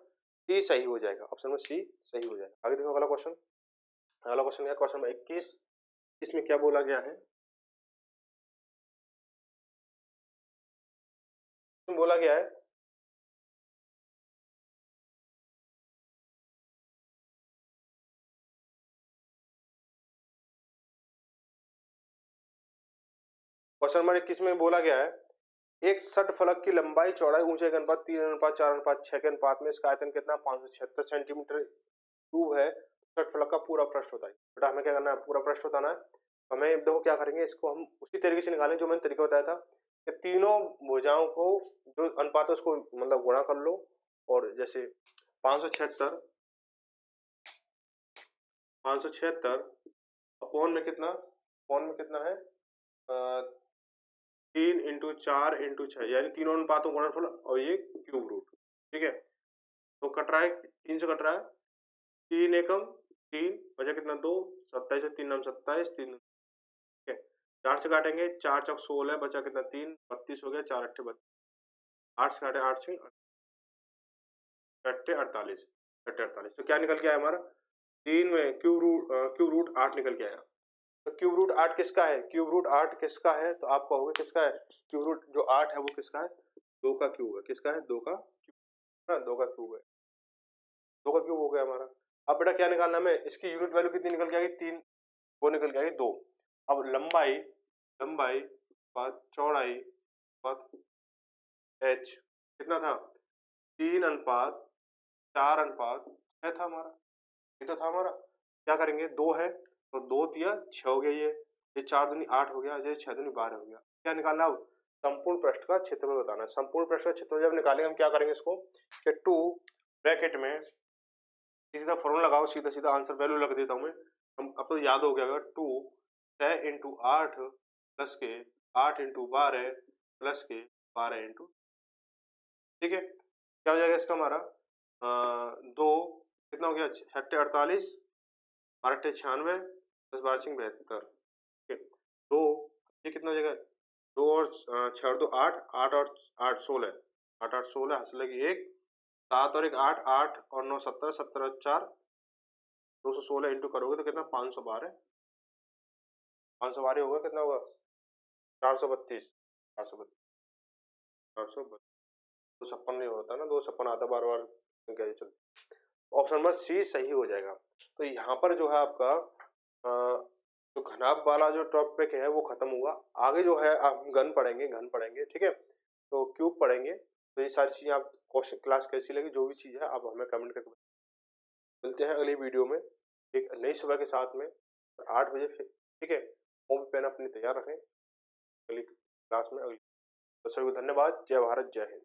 सी सही हो जाएगा, ऑप्शन नंबर सी सही हो जाएगा। आगे देखो अगला क्वेश्चन, अगला क्वेश्चन क्या, क्वेश्चन नंबर 21, इसमें क्या बोला गया है, बोला गया है क्वेश्चन नंबर 21 में बोला गया है, एक षटफलक की लंबाई चौड़ाई ऊंचाई का अनुपात 3:4:6 के अनुपात में इसका आयतन कितना, 576 सेंटीमीटर क्यूब है, षटफलक का पूरा पृष्ठ होता है। बेटा हमें क्या करना है, पूरा पृष्ठ बताना है। हमें देखो क्या करेंगे, इसको हम उसी तरीके से निकालें जो मैंने तरीका बताया था कि तीनों भुजाओं को जो अनुपात है उसको मतलब गुणा कर लो, और जैसे 576 अपॉन में कितना, अपॉन में कितना है 3 इंटू 4 इंटू 6, यानी तीनों अनुपातों गुणनफल और ये क्यूब रूट, ठीक है। तो कट रहा है 3 से कट रहा है, 3 एकम 3 बचा कितना 2, 27 3 नाम 27 3, ठीक है। 4 से काटेंगे 4 चौक 16 बचा कितना 3 32 हो गया, 4 अट्ठे 32, 8 से काटे 8 से अट्ठे 48, अट्ठे 48, तो क्या निकल के आया हमारा, 3 में क्यूब रूट 8 निकल के आया। तो क्यूब रूट 8 किसका है, क्यूब रूट 8 किसका है, तो आप कहोगे किसका है, क्यूब रूट जो 8 है वो किसका है, 2 का क्यूब है, किसका है, 2 का क्यूब, हाँ 2 का क्यूब है, 2 का क्यूब हो गया हमारा। अब बेटा क्या निकालना है, इसकी यूनिट वैल्यू कितनी निकल के आएगी, 3, वो निकल के आएगी 2। अब लंबाई लंबाई बात चौड़ाई बात एच कितना था, 3:4:6 था हमारा, ये तो था हमारा। क्या करेंगे, 2 है तो 2 तिया 6 हो गया, ये 4 दूनी 8 हो गया, ये 6 दूनी 12 हो गया। क्या निकालना, अब संपूर्ण पृष्ठ का क्षेत्रफल बताना है। संपूर्ण पृष्ठ का क्षेत्रफल जब निकालेंगे हम क्या करेंगे इसको कि 2 ब्रैकेट में सीधा फॉर्मूला लगाओ, सीधा सीधा आंसर वैल्यू लग देता हूँ मैं। हम अब तो याद हो गया होगा, 2 6 इंटू 8 प्लस के 8 इंटू 12 प्लस के 12 इंटू, ठीक है। क्या हो जाएगा इसका हमारा 2 कितना हो गया, 6 48 12 96 10 12 72, ठीक है। 2 ये कितना हो जाएगा, 2 और 6 2 8 8 और 8 16 8 8 16 हंस लगी 1 7 और 1 8 8 और 9 17 17 और 4 216 इंटू करोगे तो कितना 512 512 होगा, कितना होगा 432 432 432 256 नहीं होता ना, 256 आता बार बार क्या ये चलता। ऑप्शन नंबर सी सही हो जाएगा। तो यहाँ पर जो है आपका जो घनाभ वाला जो टॉपिक है वो खत्म हुआ। आगे जो है आप घन पढ़ेंगे, ठीक है। तो क्यूब पढ़ेंगे। तो ये सारी चीजें आप क्लास कैसी लगी, जो भी चीज है आप हमें कमेंट करके मिलते हैं अगली वीडियो में एक नई सुबह के साथ में 8 बजे फिर, ठीक है। कॉपी पेन अपनी तैयार रखें अगली क्लास में। अगली तो सभी को धन्यवाद। जय भारत, जय हिंद।